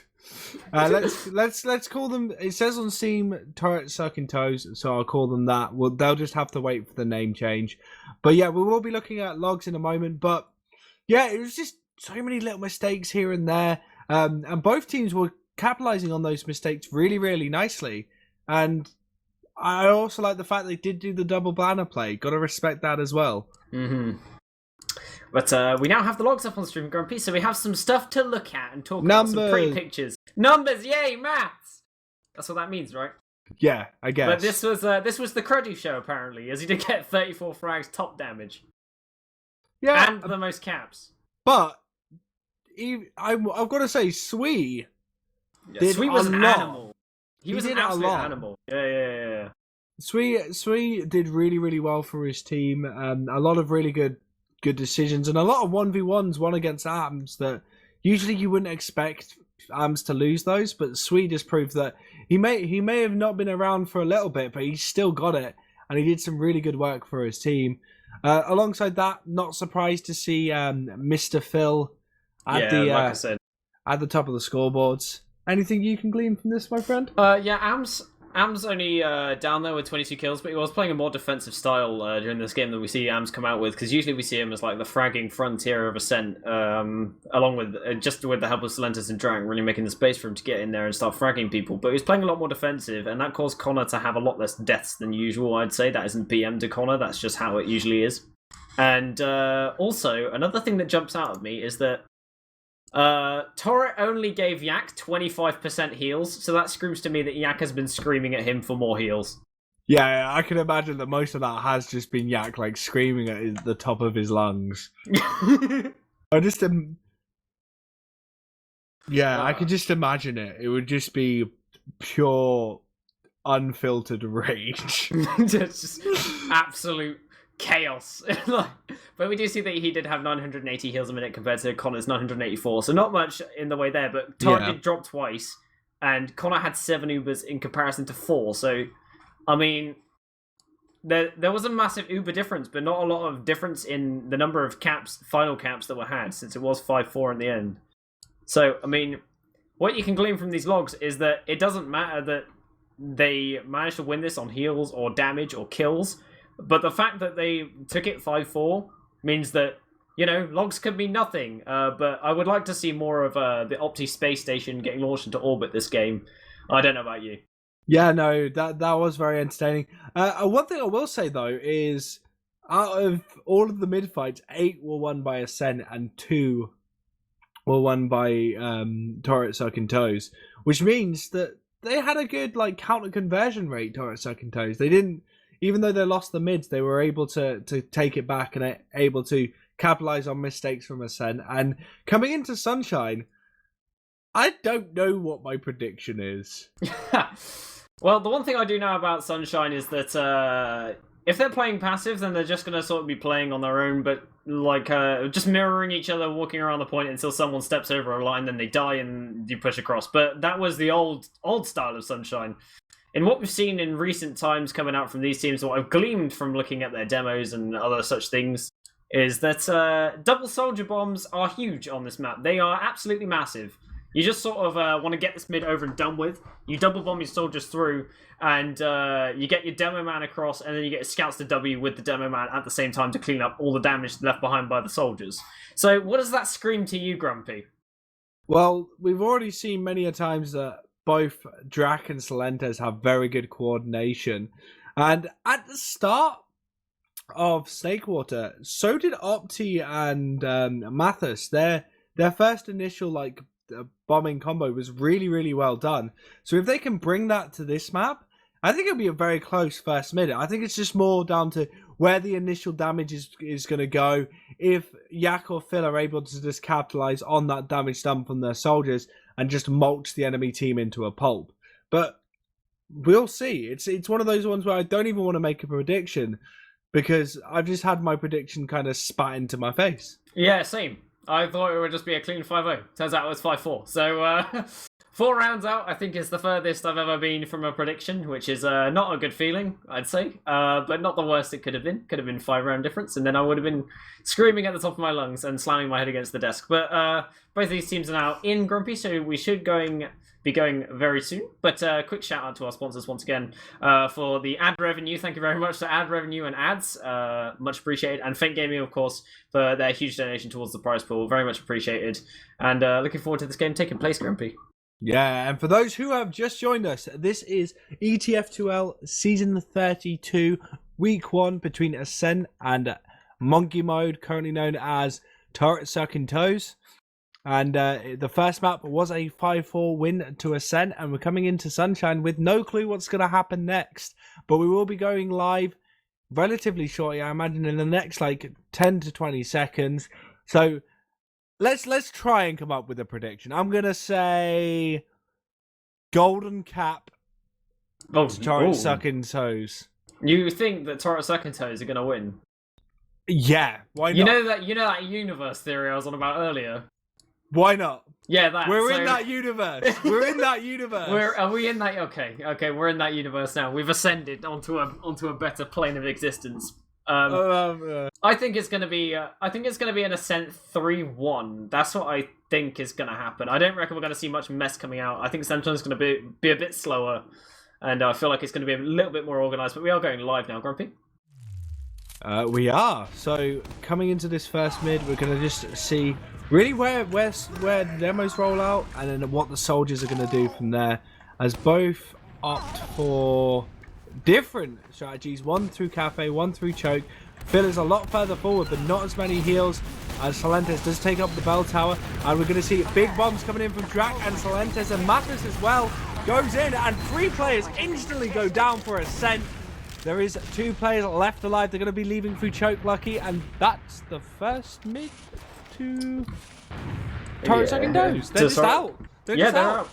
S1: Let's call them. It says on Steam torrit sukintoes, so I'll call them that. Well, they'll just have to wait for the name change. But yeah, we will be looking at logs in a moment. But yeah, it was just so many little mistakes here and there, and both teams were capitalizing on those mistakes really, really nicely. And I also like the fact they did do the double banner play. Got to respect that as well.
S2: Mm-hmm. But we now have the logs up on stream, Grumpy, so we have some stuff to look at and talk about, some pretty pictures. Numbers, yay, maths! That's what that means, right?
S1: Yeah, I guess.
S2: But this was the Credu show, apparently, as he did get 34 frags top damage.
S1: Yeah.
S2: And the most caps.
S1: But I've got to say, Sweet
S2: Sweet was an animal. He was an absolute animal. Yeah.
S1: Sweet did really, really well for his team. A lot of really good decisions, and a lot of 1v1s won against AMS that usually you wouldn't expect AMS to lose those, but Sweet just proved that he may have not been around for a little bit, but he still got it, and he did some really good work for his team. Alongside that, not surprised to see Mr. Phil at at the top of the scoreboards. Anything you can glean from this, my friend?
S2: AMS only down there with 22 kills, but he was playing a more defensive style during this game than we see AMS come out with, because usually we see him as like the fragging frontier of Ascent, along with just with the help of Silentis and Drank, really making the space for him to get in there and start fragging people. But he was playing a lot more defensive, and that caused Connor to have a lot less deaths than usual, I'd say. That isn't BM to Connor, that's just how it usually is. And also, another thing that jumps out at me is that torrit only gave Yak 25% heals, so that screams to me that Yak has been screaming at him for more heals.
S1: Yeah, I can imagine that most of that has just been Yak like screaming at the top of his lungs. I could just imagine it. It would just be pure, unfiltered rage.
S2: Just absolute chaos. But we do see that he did have 980 heals a minute compared to Connor's 984, so not much in the way there, but Torrit did drop twice, and Connor had 7 Ubers in comparison to 4, so I mean there was a massive Uber difference, but not a lot of difference in the number of caps, final caps that were had, since it was 5-4 in the end. So I mean, what you can glean from these logs is that it doesn't matter that they managed to win this on heals or damage or kills. But the fact that they took it 5-4 means that, logs could be nothing. But I would like to see more of the Opti space station getting launched into orbit this game. I don't know about you.
S1: Yeah, no, that was very entertaining. One thing I will say though is, out of all of the mid fights, 8 were won by Ascent and 2 were won by torrit, sukintoes, which means that they had a good counter conversion rate. Torrit, sukintoes. They didn't, even though they lost the mids, they were able to take it back and able to capitalize on mistakes from Ascent. And coming into Sunshine, I don't know what my prediction is.
S2: Well, the one thing I do know about Sunshine is that if they're playing passive, then they're just going to sort of be playing on their own, but just mirroring each other, walking around the point until someone steps over a line, then they die and you push across. But that was the old style of Sunshine. And what we've seen in recent times coming out from these teams, what I've gleaned from looking at their demos and other such things, is that double soldier bombs are huge on this map. They are absolutely massive. You just sort of want to get this mid over and done with. You double bomb your soldiers through, and you get your demo man across, and then you get scouts to W with the demo man at the same time to clean up all the damage left behind by the soldiers. So what does that scream to you, Grumpy?
S1: Well, we've already seen many a times that both Drac and Solentes have very good coordination. And at the start of Snakewater, so did Opti and Mathis. Their first initial bombing combo was really, really well done. So if they can bring that to this map, I think it'll be a very close first mid. I think it's just more down to where the initial damage is going to go. If Yak or Phil are able to just capitalize on that damage done from their soldiers and just mulch the enemy team into a pulp. But we'll see. It's one of those ones where I don't even want to make a prediction because I've just had my prediction kind of spat into my face.
S2: Yeah, same. I thought it would just be a clean 5-0. Turns out it was 5-4. So 4 rounds out, I think, is the furthest I've ever been from a prediction, which is not a good feeling, I'd say. But not the worst it could have been. Could have been 5-round difference, and then I would have been screaming at the top of my lungs and slamming my head against the desk. But both these teams are now in Grumpy, so we should be going very soon. But quick shout out to our sponsors once again for the ad revenue. Thank you very much to ad revenue and ads. Much appreciated. And Faint Gaming, of course, for their huge donation towards the prize pool. Very much appreciated. And looking forward to this game taking place, Grumpy.
S1: Yeah, and for those who have just joined us, this is ETF2L Season 32, Week 1 between Ascent and Monkey Mode, currently known as torrit, sukintoes. And the first map was a 5-4 win to Ascent, and we're coming into Sunshine with no clue what's going to happen next. But we will be going live relatively shortly, I imagine in the next 10 to 20 seconds. So let's try and come up with a prediction. I'm going to say golden cap to torrit, sukintoes.
S2: You think that torrit, sukintoes are going to win?
S1: Yeah, why not?
S2: You know that universe theory I was on about earlier?
S1: Why not?
S2: Yeah, that.
S1: We're in that universe. We're in that universe.
S2: Are we in that? Okay, we're in that universe now. We've ascended onto a better plane of existence. I think it's gonna be. I think it's gonna be an Ascent 3-1. That's what I think is gonna happen. I don't reckon we're gonna see much mess coming out. I think Sunshine's gonna be a bit slower, and I feel like it's gonna be a little bit more organized. But we are going live now, Grumpy.
S1: We are. So coming into this first mid, we're gonna just see really where the demos roll out, and then what the soldiers are gonna do from there, as both opt for different strategies. One through Cafe, one through Choke. Phil is a lot further forward, but not as many heals, as Solentes does take up the bell tower, and we're going to see big bombs coming in from Drac and Solentes, and Mathis as well goes in, and 3 players instantly go down for Ascent. There is 2 players left alive. They're going to be leaving through Choke Lucky, and that's the first mid to torrit, sukintoes. They're just out. They're out.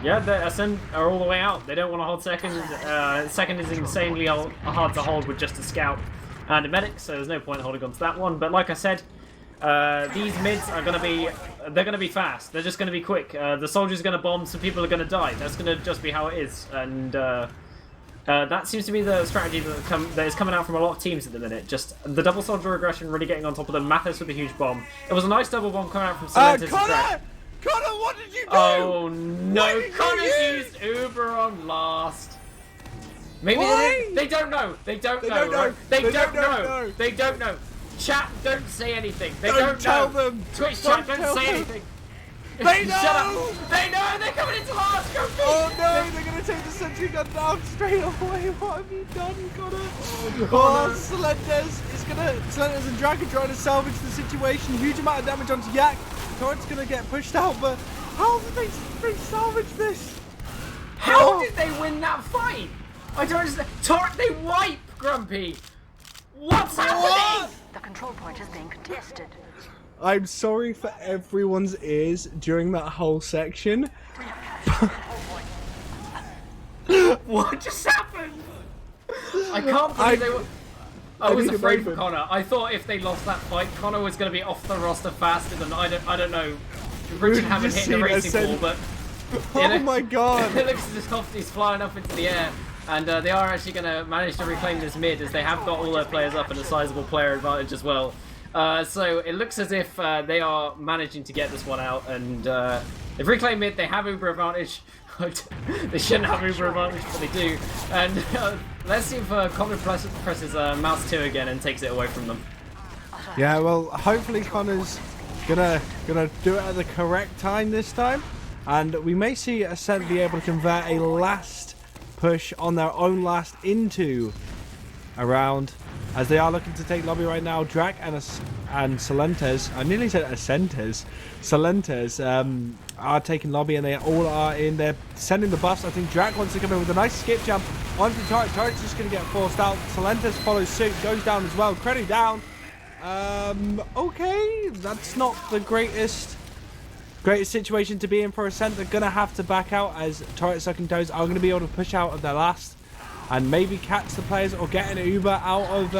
S2: Yeah, the Ascent are all the way out. They don't want to hold second. Second is insanely hard to hold with just a scout and a medic, so there's no point holding on to that one. But like I said, these mids are they're gonna be fast. They're just gonna be quick. The soldiers are gonna bomb, some people are gonna die. That's gonna just be how it is. And that seems to be the strategy that is coming out from a lot of teams at the minute. Just the double soldier aggression really getting on top of them. Mathis with a huge bomb. It was a nice double bomb coming out from Solentes.
S1: Connor, what did you do?
S2: Oh no, Connor's used Uber on last. Maybe
S1: Why?
S2: they don't know. They don't know.
S1: don't know.
S2: Right? They
S1: They
S2: don't
S1: don't
S2: know.
S1: know.
S2: They don't know. Chat, don't say anything. They
S1: Don't
S2: don't
S1: tell
S2: know.
S1: them.
S2: Twitch
S1: Don't
S2: chat, don't
S1: tell
S2: say
S1: them.
S2: anything.
S1: They
S2: Shut up.
S1: know.
S2: They know. They're coming into last. Grumpy.
S1: Oh no, they're going to take the sentry gun down straight away. What have you done, Connor?
S2: Oh,
S1: Oh, Slenders and Dragon trying to salvage the situation. Huge amount of damage onto Yak. Torrit's going to get pushed out, but how did they salvage this?
S2: How did they win that fight? I don't understand. Torrit, they wipe Grumpy. What's happening?
S3: The control point is being contested.
S1: I'm sorry for everyone's ears during that whole section.
S2: What just happened? I can't believe they were. I was
S1: need a
S2: afraid for
S1: moment.
S2: Connor. I thought if they lost that fight, Connor was going to be off the roster faster than I don't know. Richard haven't
S1: just
S2: hit the
S1: seen
S2: racing
S1: Ascent-
S2: ball, but
S1: Oh my god.
S2: it looks as if he's flying up into the air, and they are actually going to manage to reclaim this mid as they have got all their players up and a sizable player advantage as well. So it looks as if they are managing to get this one out, and they've reclaimed mid. They have Uber advantage. They shouldn't have Uber advantage, but they do. And let's see if Connor presses mouse 2 again and takes it away from them.
S1: Yeah, well, hopefully Connor's gonna do it at the correct time this time, and we may see Ascent be able to convert a last push on their own last into a round, as they are looking to take lobby right now. Drac and Salentes, I nearly said Ascentes, Salentes are taking lobby, and they all are in. They're sending the buffs. I think Drac wants to come in with a nice skip jump onto Torrit. Torrit's just going to get forced out. Salentes follows suit, goes down as well. Credit down. Okay, that's not the greatest situation to be in for Ascent. They're going to have to back out, as Torrit sukintoes are going to be able to push out of their last and maybe catch the players or get an Uber out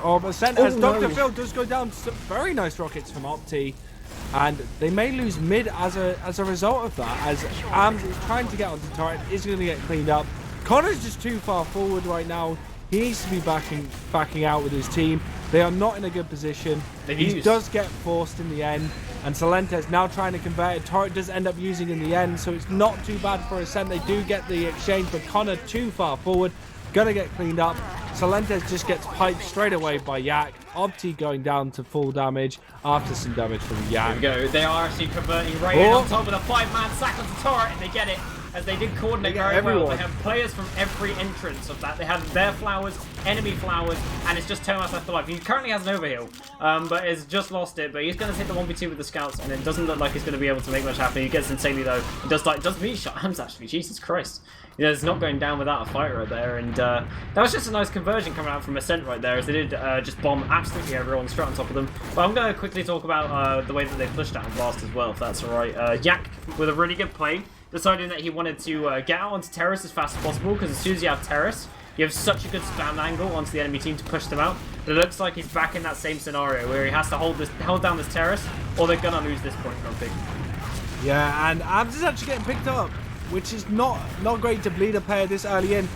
S1: of Ascent, as Dr. Phil does go down. Some very nice rockets from Opti, and they may lose mid as a result of that, as Ams is trying to get onto Torrit, is going to get cleaned up. Connor's just too far forward right now. He needs to be backing out with his team. They are not in a good position. He does get forced in the end, and Salentes now trying to convert it. Torrit does end up using in the end, so it's not too bad for Ascent. They do get the exchange, but Connor too far forward, gonna get cleaned up. Salentes just gets piped straight away by Yak. Opti going down to full damage after some damage from Yak.
S2: There we go. They are actually converting right in on top with a 5-man sack onto Torrit, and they get it. As they did coordinate very well. They have players from every entrance of that. They have their flowers, enemy flowers, and it's just Thomas left alive. He currently has an overheal, but has just lost it. But he's going to hit the 1v2 with the scouts, and it doesn't look like he's going to be able to make much happen. He gets insanely though. He does meet shot hands actually. Jesus Christ. You know, it's not going down without a fight right there, and that was just a nice conversion coming out from Ascent right there, as they did just bomb absolutely everyone straight on top of them. But I'm going to quickly talk about the way that they pushed out Blast as well, if that's alright. Yak with a really good play, deciding that he wanted to get out onto Terrace as fast as possible, because as soon as you have Terrace, you have such a good spam angle onto the enemy team to push them out. But it looks like he's back in that same scenario where he has to hold down this Terrace, or they're gonna lose this point, Grumpy.
S1: Yeah, and Abs is actually getting picked up, which is not great to bleed a player this early in.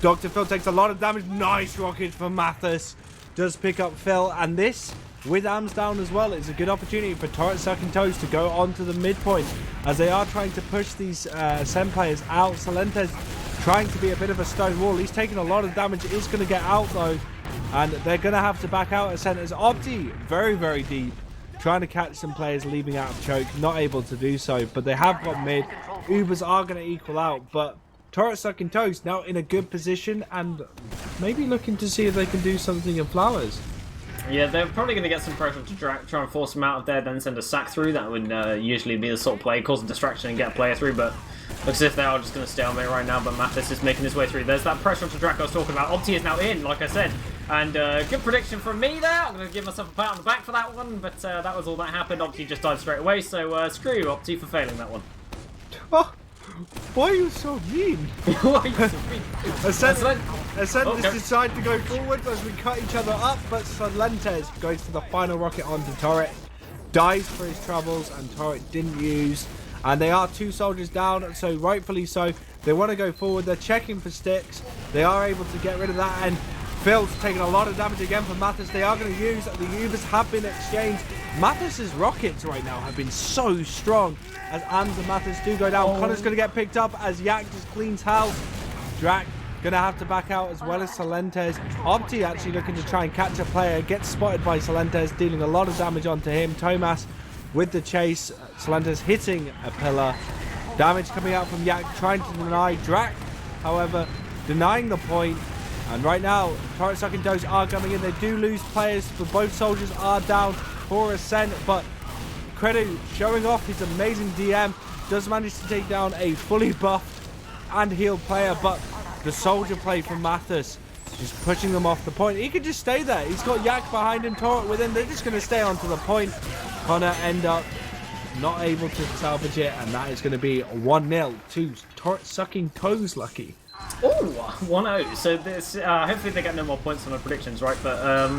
S1: Dr. Phil takes a lot of damage. Nice rocket from Mathis. Does pick up Phil, and this, with Ams down as well, it's a good opportunity for Torrit sukintoes to go onto the midpoint, as they are trying to push these Ascent players out. Salentes trying to be a bit of a stone wall. He's taking a lot of damage. Is going to get out though, and they're going to have to back out. Ascent as Opti very, very deep, trying to catch some players leaving out of choke, not able to do so, but they have got mid. Ubers are going to equal out, but Torrit sukintoes now in a good position, and maybe looking to see if they can do something in Flowers.
S2: Yeah, they're probably going to get some pressure to try and force him out of there, then send a sack through. That would usually be the sort of play, cause a distraction and get a player through, but looks as if they are just going to stalemate right now. But Mathis is making his way through. There's that pressure onto Draco I was talking about. Opti is now in, like I said, and good prediction from me there. I'm going to give myself a pat on the back for that one, but that was all that happened. Opti just died straight away, so screw you, Opti, for failing that one.
S1: Oh, why are you so mean?
S2: Why are you so mean?
S1: Ascent
S2: Okay.
S1: just decide to go forward as we cut each other up, but Salentes goes for the final rocket onto Torrit, dies for his troubles, and Torrit didn't use. And they are 2 soldiers down, so rightfully so. They want to go forward. They're checking for sticks. They are able to get rid of that, and Phil's taking a lot of damage again from Mathis. They are going to use, the Ubers have been exchanged. Mathis's rockets right now have been so strong, as Ams and Mathis do go down. Connor's going to get picked up as Yak just cleans house. Drac gonna have to back out as well as Solentes. Opti actually looking to try and catch a player, gets spotted by Solentes, dealing a lot of damage onto him. Tomas with the chase, Solentes hitting a pillar. Damage coming out from Yak, trying to deny Drac, however, denying the point. And right now, Torrit Sukintoes are coming in. They do lose players, but both soldiers are down for Ascent. But Credu showing off his amazing DM, does manage to take down a fully buffed and healed player, but the soldier play from Mathis is pushing them off the point. He could just stay there. He's got Yak behind him, Torrit with him. They're just going to stay onto the point. Connor end up not able to salvage it, and that is going to be 1-0 to Torrit Sukintoes, Lucky.
S2: Oh, 1-0. So this, hopefully they get no more points on the predictions, right? But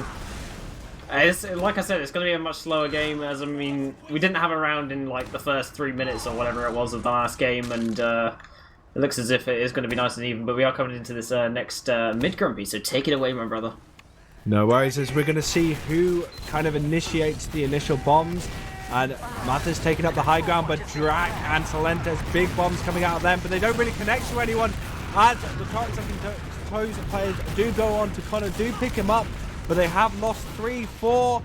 S2: it's, like I said, it's going to be a much slower game. As I mean, we didn't have a round in like the first 3 minutes or whatever it was of the last game, and it looks as if it is going to be nice and even. But we are coming into this next mid Grumpy, so take it away, my brother.
S1: No worries, as we're going to see who kind of initiates the initial bombs. And Mathis taking up the high ground, but Drac and Solentes, big bombs coming out of them, but they don't really connect to anyone. As the Torrit Sukintoes players do go on to Connor, do pick him up, but they have lost 3, 4.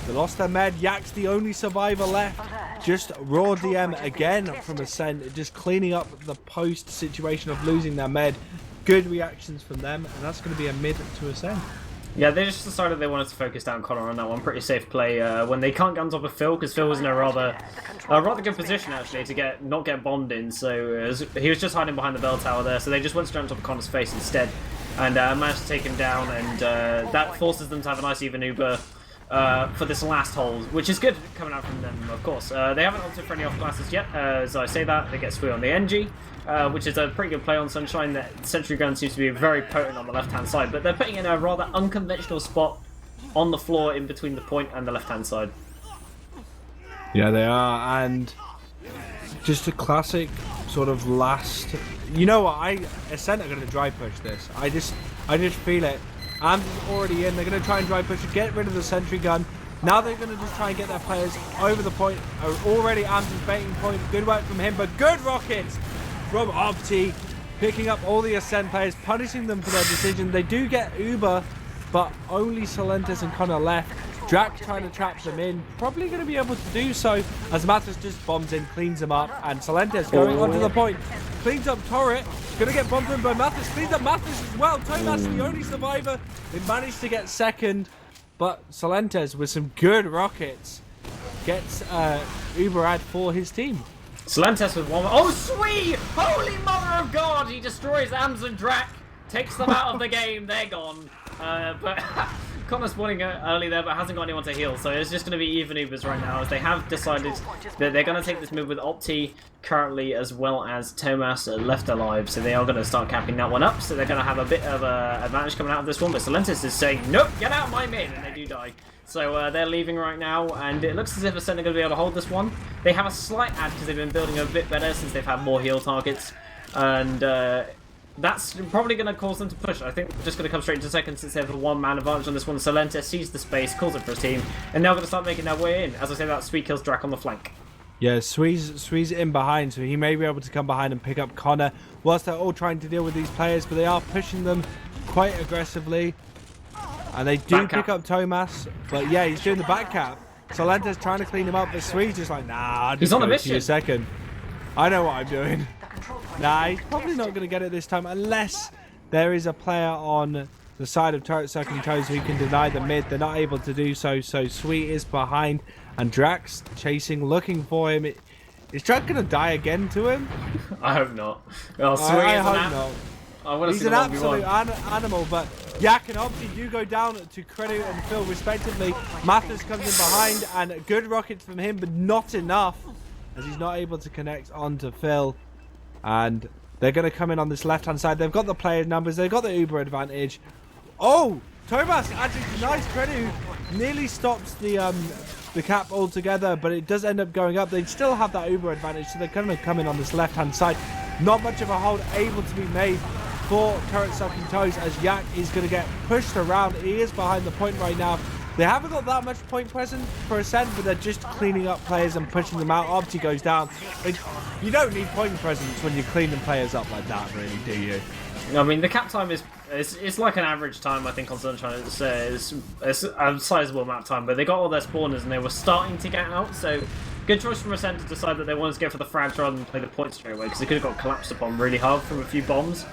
S1: They lost their med. Yak's the only survivor left. Just raw DM again from Ascent, just cleaning up the post situation of losing their med. Good reactions from them, and that's going to be a mid to Ascent.
S2: Yeah, they just decided they wanted to focus down Connor on that one. Pretty safe play when they can't get on top of Phil, because Phil was in a rather good position actually to not get bombed in. So he was just hiding behind the bell tower there. So they just went straight on top of Connor's face instead, and managed to take him down. And that forces them to have a nice even Uber for this last hold, which is good coming out from them, of course. They haven't opted for any off classes yet. As I say that, they get Sui on the NG. Which is a pretty good play on Sunshine. That Sentry Gun seems to be very potent on the left-hand side, but they're putting in a rather unconventional spot on the floor in between the point and the left-hand side.
S1: Yeah, they are, and just a classic sort of last. You know what? Ascent are going to dry push this. I just feel it. Ams is already in. They're going to try and dry push it, get rid of the Sentry Gun. Now they're going to just try and get their players over the point. Already Ams is baiting point. Good work from him, but good rockets from Opti, picking up all the Ascent players, punishing them for their decision. They do get Uber, but only Solentes and Connor left. Drac trying to trap them in, probably going to be able to do so as Mathis just bombs in, cleans them up, and Solentes going onto the point, cleans up Torrit, going to get bombed in by Mathis, cleans up Mathis as well. Tomas, the only survivor, they managed to get second, but Solentes with some good rockets gets Uber ad for his team.
S2: Solentes with one. Oh, sweet! Holy mother of God! He destroys Ams and Drac, takes them out of the game. They're gone. But Connor's spawning early there, but hasn't got anyone to heal. So it's just going to be even Ubers right now, as they have decided that they're going to take this move with Opti currently, as well as Tomas left alive. So they are going to start capping that one up. So they're going to have a bit of an advantage coming out of this one. But Solentes is saying, nope, get out of my mid, and they do die. So they're leaving right now, and it looks as if Ascent are going to be able to hold this one. They have a slight ad because they've been building a bit better since they've had more heal targets, and that's probably going to cause them to push. I think they're just going to come straight into second since they have a one-man advantage on this one. Solentes sees the space, calls it for his team, and now going to start making their way in. As I say, that Sweet kills Drac on the flank.
S1: Yeah, Sui's in behind, so he may be able to come behind and pick up Connor whilst they're all trying to deal with these players, but they are pushing them quite aggressively. And they do pick up Tomas, but yeah, he's doing the back cap. Solentes trying to clean him up, but Sui's just like, nah, I'll just go to you a second. I know what I'm doing. Nah, he's probably not going to get it this time, unless there is a player on the side of Torrit Sukintoes who can deny the mid. They're not able to do so, so Sweet is behind, and Drax chasing, looking for him. Is Drax going to die again to him?
S2: I hope not. Well, Sweet
S1: I hope not. He's an absolute animal, but Yak and Opti do go down to Credu and Phil respectively. Mathis comes in behind, and good rockets from him, but not enough, as he's not able to connect onto Phil. And they're going to come in on this left-hand side. They've got the player numbers. They've got the Uber advantage. Oh, Tomas actually denies Credu. Nearly stops the cap altogether, but it does end up going up. They still have that Uber advantage, so they're going to come in on this left-hand side. Not much of a hold able to be made for Torrit Sukintoes, as Yak is going to get pushed around. He is behind the point right now. They haven't got that much point presence for Ascent, but they're just cleaning up players and pushing them out. Opti goes down. You don't need point presence when you're cleaning players up like that, really, do you?
S2: I mean, the cap time is it's like an average time, I think, on Sunshine. It's a sizable amount of time, but they got all their spawners and they were starting to get out, so good choice from Ascent to decide that they wanted to go for the frags rather than play the point straight away, because they could have got collapsed upon really hard from a few bombs.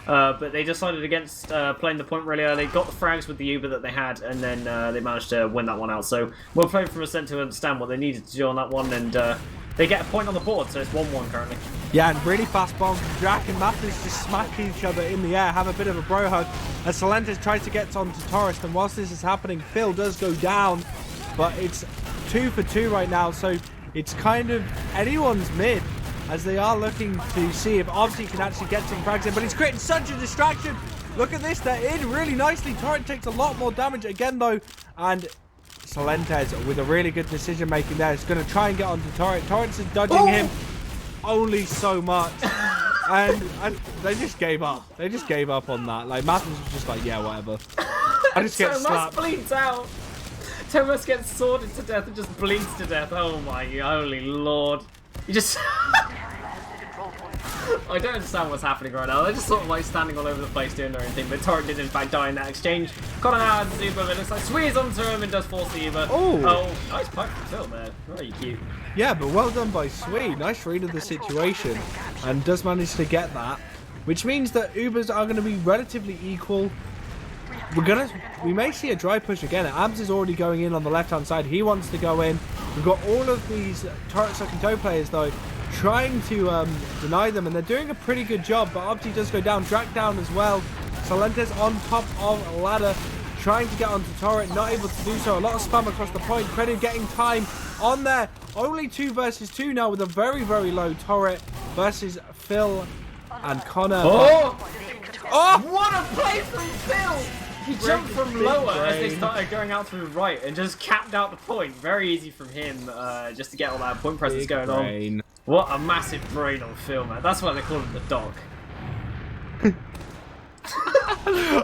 S2: But they decided against playing the point really early, got the frags with the Uber that they had, and then they managed to win that one out. So well played from Ascent to understand what they needed to do on that one, and they get a point on the board, so it's 1-1 currently.
S1: Yeah, and really fast bombs. Jack and Mathis just smack each other in the air, have a bit of a bro hug. As Solentes tries to get onto Torres, and whilst this is happening, Phil does go down, but it's 2 for 2 right now, so it's kind of anyone's mid, as they are looking to see if Obsi can actually get some frags in, but he's creating such a distraction. Look at this, they're in really nicely. Torrit takes a lot more damage again though, and Solentes with a really good decision making there is going to try and get onto Torrit. Torrent's dodging him only so much, and they just gave up. They just gave up on that. Like, Mathis was just like, yeah, whatever. I just get slapped.
S2: Thomas bleeds out. Thomas gets sworded to death and just bleeds to death. Oh my holy lord. You just... I don't understand what's happening right now. They're just sort of like standing all over the place doing their own thing, but Torrit did in fact die in that exchange. Connor now has Uber, but it's like squeeze onto him and does force the Uber. Oh, nice pipe from Phil there. Very cute.
S1: Yeah, but well done by Sui. Nice read of the situation, and does manage to get that, which means that Ubers are going to be relatively equal. We may see a dry push again. Abs is already going in on the left hand side. He wants to go in. We've got all of these Torrit Sukintoes players though trying to deny them, and they're doing a pretty good job, but Obsi does go down. Drac down as well. Solentes on top of a ladder trying to get onto Torrit, not able to do so. A lot of spam across the point. Credit getting time on there. Only 2 versus 2 now, with a very, very low Torrit versus Phil and Connor.
S2: Oh! What a play from Phil! He jumped from lower as they started going out through right and just capped out the point. Very easy from him, just to get all that point presence going on. What a massive brain on Phil, man. That's why they call him the Doc.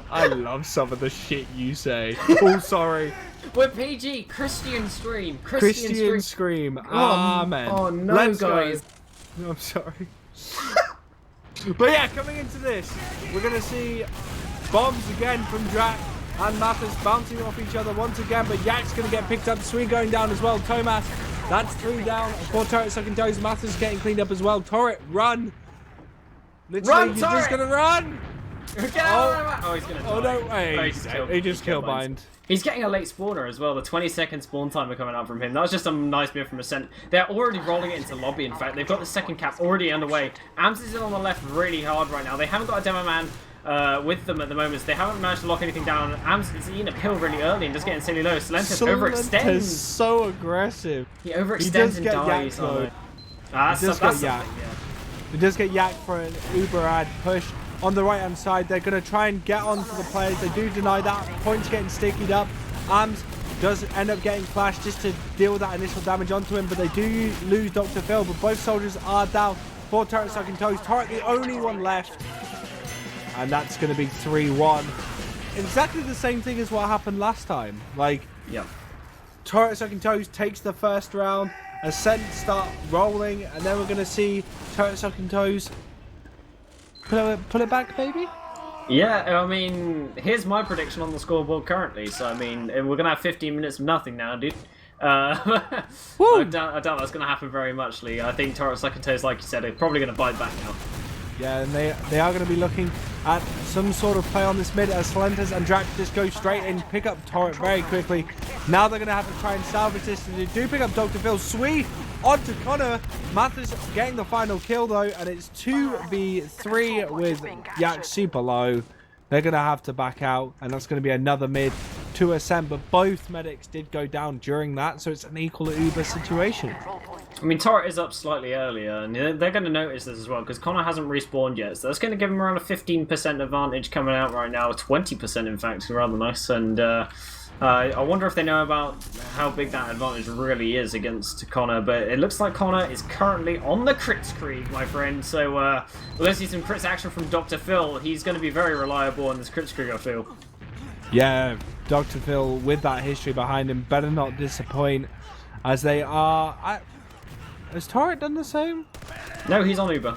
S1: I love some of the shit you say. Oh, sorry.
S2: We're PG. Christian Scream.
S1: Christian Scream. Amen.
S2: Oh, no,
S1: Let's
S2: guys.
S1: Go. I'm sorry. But yeah, coming into this, we're going to see bombs again from Drac and Mathis bouncing off each other once again, but Yak's going to get picked up. Sweet going down as well. Thomas, that's 3 down. 4 Torrit Sukintoes. Mathis getting cleaned up as well. Torrit, run. Literally,
S2: Run,
S1: you're just going to run.
S2: Get out. Oh, he's going to die.
S1: Oh, no way. He just kill bind.
S2: He's getting a late spawner as well. The 20-second spawn timer coming out from him. That was just a nice move from Ascent. They're already rolling it into lobby, in fact. They've got the second cap already underway. Ams is in on the left really hard right now. They haven't got a demo man with them at the moment. So they haven't managed to lock anything down. Ams is eating a pill really early and just getting silly low. Solentes overextends.
S1: Is so aggressive.
S2: He overextends and dies.
S1: He does get Yak for an Uber ad push. On the right hand side, they're going to try and get onto the players. They do deny that. Points getting stickied up. Ams does end up getting flashed just to deal with that initial damage onto him, but they do lose Dr. Phil, but both soldiers are down. 4 Torrit Sukintoes. Torrit the only one left. And that's going to be 3-1. Exactly the same thing as what happened last time. Like,
S2: yeah.
S1: Torrit Sukintoes takes the first round. Ascent start rolling, and then we're going to see Torrit Sukintoes pull it back, baby?
S2: Yeah, I mean, here's my prediction on the scoreboard currently. So, I mean, we're going to have 15 minutes of nothing now, dude. I doubt that's going to happen very much, Lee. I think Torrit Sukintoes, like you said, are probably going to bite back now.
S1: Yeah, and they are going to be looking at some sort of play on this mid as Solentes and Drac just go straight in, pick up Torrit very quickly. Now they're going to have to try and salvage this. They do pick up Dr. Phil. Sweet onto Connor. Mathis getting the final kill though, and it's 2v3 with Yak super low. They're going to have to back out, and that's going to be another mid to Ascent, but both medics did go down during that, so it's an equal Uber situation.
S2: I mean, Torrit is up slightly earlier, and they're going to notice this as well, because Connor hasn't respawned yet, so that's going to give him around a 15% advantage coming out right now, 20% in fact, rather nice, and I wonder if they know about how big that advantage really is against Connor, but it looks like Connor is currently on the crit screen, my friend, so we're going to see some crits action from Dr. Phil. He's going to be very reliable on this crit screen, I feel.
S1: Yeah, Dr. Phil with that history behind him better not disappoint, as they are... Has Torrit done the same?
S2: No, he's on Uber.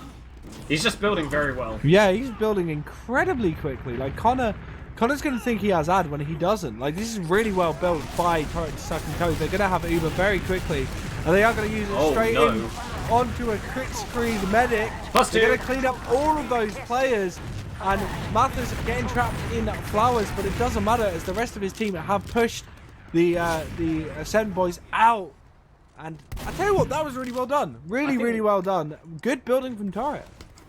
S2: He's just building very well.
S1: Yeah, he's building incredibly quickly. Like Connor's going to think he has ad when he doesn't. Like, this is really well built by torrit to sukintoes. They're going to have Uber very quickly, and they are going to use it straight in onto a crit screen medic.
S2: +2.
S1: They're going to clean up all of those players, and Mathers getting trapped in flowers, but it doesn't matter as the rest of his team have pushed the Ascent boys out. And I tell you what, that was really well done. Really well done. Good building from torrit.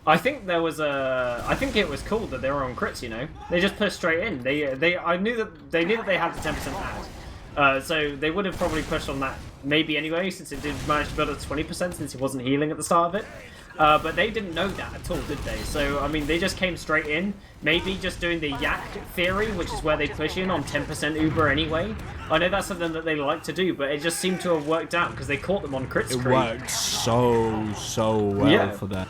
S2: I think there was I think it was cool that they were on crits. You know, they just pushed straight in. I knew that they had the 10% ad, so they would have probably pushed on that maybe anyway, since it did manage to build at 20% since he wasn't healing at the start of it. But they didn't know that at all, did they? So I mean, they just came straight in. Maybe just doing the yak theory, which is where they push in on 10% Uber anyway. I know that's something that they like to do, but it just seemed to have worked out because they caught them on crit screen.
S1: It worked so well for them.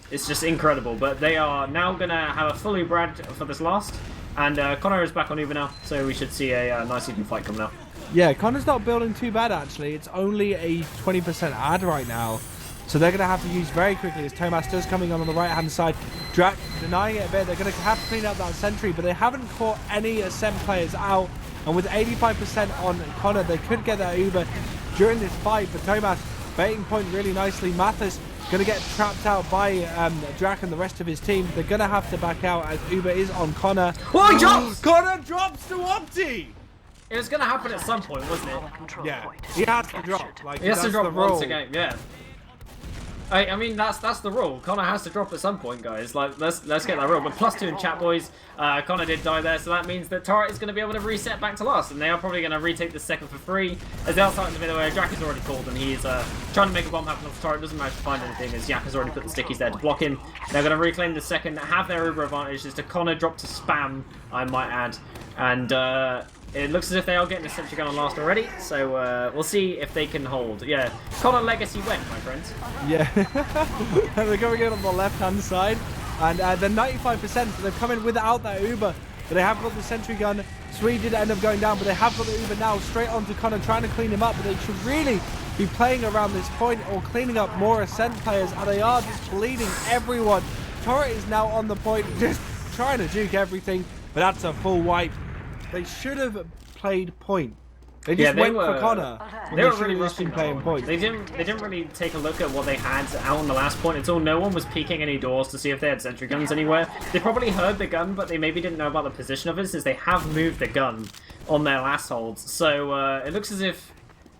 S2: It's just incredible, but they are now going to have a full Uber ad for this last, and Connor is back on Uber now, so we should see a nice even fight coming up.
S1: Yeah, Connor's not building too bad actually. It's only a 20% ad right now, so they're going to have to use very quickly as Tomas does coming on the right hand side. Drac denying it a bit. They're going to have to clean up that sentry, but they haven't caught any Ascent players out, and with 85% on Connor, they could get that Uber during this fight, but Tomas baiting point really nicely. Mathis going to get trapped out by Drac and the rest of his team. They're going to have to back out as Uber is on Connor.
S2: Oh, he drops!
S1: Connor drops to Opti!
S2: It was going to happen at some point, wasn't it?
S1: Yeah, he has to drop. Like,
S2: He has to
S1: that's
S2: drop
S1: the rule.
S2: once a game, yeah. I mean, that's the rule. Connor has to drop at some point, guys. Like, let's get that rule. But +2 in chat, boys. Connor did die there, so that means that torrit is going to be able to reset back to last, and they are probably going to retake the second for free. As they are starting to middle where Drac is already called, and he's trying to make a bomb happen off torrit. Doesn't manage to find anything, as Yak has already put the stickies there to block him. They're going to reclaim the second, have their Uber advantage. As to Connor drop to spam, I might add, and it looks as if they are getting a sentry gun on last already, so we'll see if they can hold. Yeah, Connor Legacy went, my friends.
S1: Yeah, they're going in on the left-hand side, and they're 95%, so they've come in without that Uber, but they have got the sentry gun. Swede did end up going down, but they have got the Uber now, straight onto Connor, trying to clean him up, but they should really be playing around this point, or cleaning up more Ascent players, and they are just bleeding everyone. torrit is now on the point, just trying to juke everything, but that's a full wipe. They should have played point. They just went for Connor.
S2: They were really rushing
S1: playing point.
S2: They didn't really take a look at what they had out on the last point until no one was peeking any doors to see if they had sentry guns anywhere. They probably heard the gun, but they maybe didn't know about the position of it, since they have moved the gun on their last holds. So it looks as if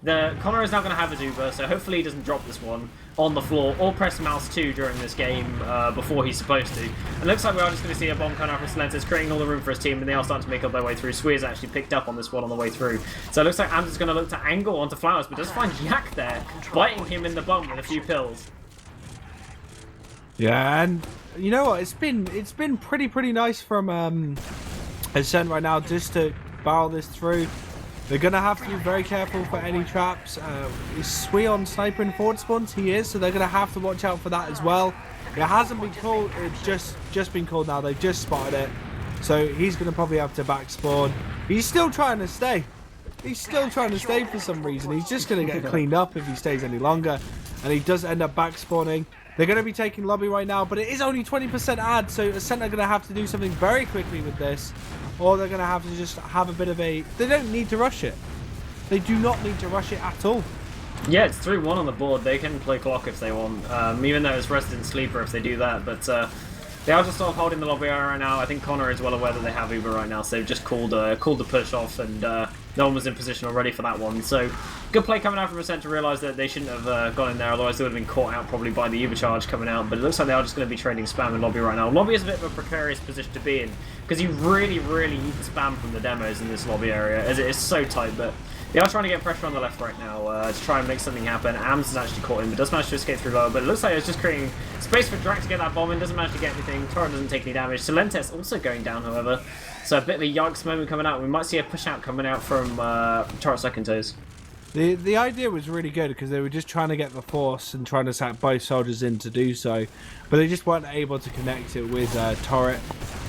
S2: Connor is now going to have his Uber, so hopefully he doesn't drop this one on the floor or press mouse 2 during this game before he's supposed to. And it looks like we are just going to see a bomb coming out from Silentis, creating all the room for his team, and they are starting to make up their way through. Swear's actually picked up on this one on the way through. So it looks like Ams is going to look to angle onto Flowers, but does find Yak there, biting him in the bum with a few pills.
S1: Yeah, and you know what? It's been pretty nice from Ascent right now, just to barrel this through. They're going to have to be very careful for any traps. Is Swee on sniper in forward spawns? He is, so they're going to have to watch out for that as well. It hasn't been called, it's just been called now. They've just spotted it. So he's going to probably have to back spawn. He's still trying to stay. He's still trying to stay for some reason. He's just going to get cleaned up if he stays any longer. And he does end up back spawning. They're going to be taking lobby right now, but it is only 20% ad, so Ascent are going to have to do something very quickly with this. Or they're going to have to just have a bit of a... They don't need to rush it. They do not need to rush it at all.
S2: Yeah, it's 3-1 on the board. They can play clock if they want, even though it's Resident Sleeper if they do that. But they are just sort of holding the lobby area right now. I think Connor is well aware that they have Uber right now, so they've just called the push off, and no one was in position already for that one. So good play coming out from Ascent to realise that they shouldn't have gone in there, otherwise they would have been caught out probably by the Uber charge coming out. But it looks like they are just going to be trading spam in lobby right now. Lobby is a bit of a precarious position to be in, because you really need the spam from the demos in this lobby area, as it is so tight. But they are trying to get pressure on the left right now to try and make something happen. Ams has actually caught him, but does manage to escape through lower. But it looks like it's just creating space for Drac to get that bomb in. Doesn't manage to get anything. torrit doesn't take any damage. Silentis also going down, however. So a bit of a yikes moment coming out. We might see a push out coming out from torrit sukintoes.
S1: The idea was really good because they were just trying to get the force and trying to sack both soldiers in to do so, but they just weren't able to connect it with torrit.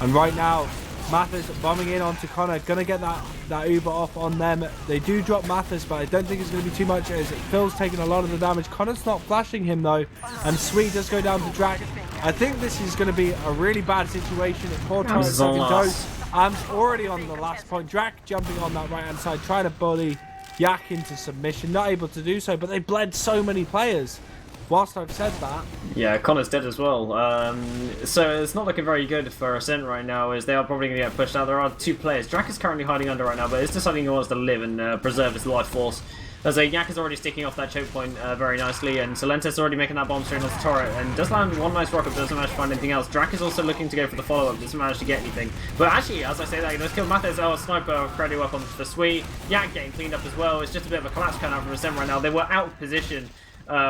S1: And right now, Mathis bombing in onto Connor, gonna get that Uber off on them. They do drop Mathis, but I don't think it's gonna be too much as Phil's taking a lot of the damage. Connor's not flashing him though, and Sweet does go down to Drac. I think this is gonna be a really bad situation. Poor Torrit sukintoes. Am's already on the last point. Drac jumping on that right hand side, trying to bully Yak into submission, not able to do so, but they bled so many players. Whilst I've said that,
S2: yeah, Connor's dead as well. So it's not looking very good for Ascent right now, as they are probably going to get pushed out. There are 2 players. Drac is currently hiding under right now, but it's deciding he wants to live and preserve his life force. As Yak is already sticking off that choke point very nicely, and Sukintoes is already making that bomb straight onto Torrit, and does land one nice rocket, but doesn't manage to find anything else. Drac is also looking to go for the follow-up, doesn't manage to get anything. But actually, as I say that, he does kill Mathis. Oh, sniper credit up on the Sweet. Yak getting cleaned up as well. It's just a bit of a collapse coming out from Ascent right now. They were out of position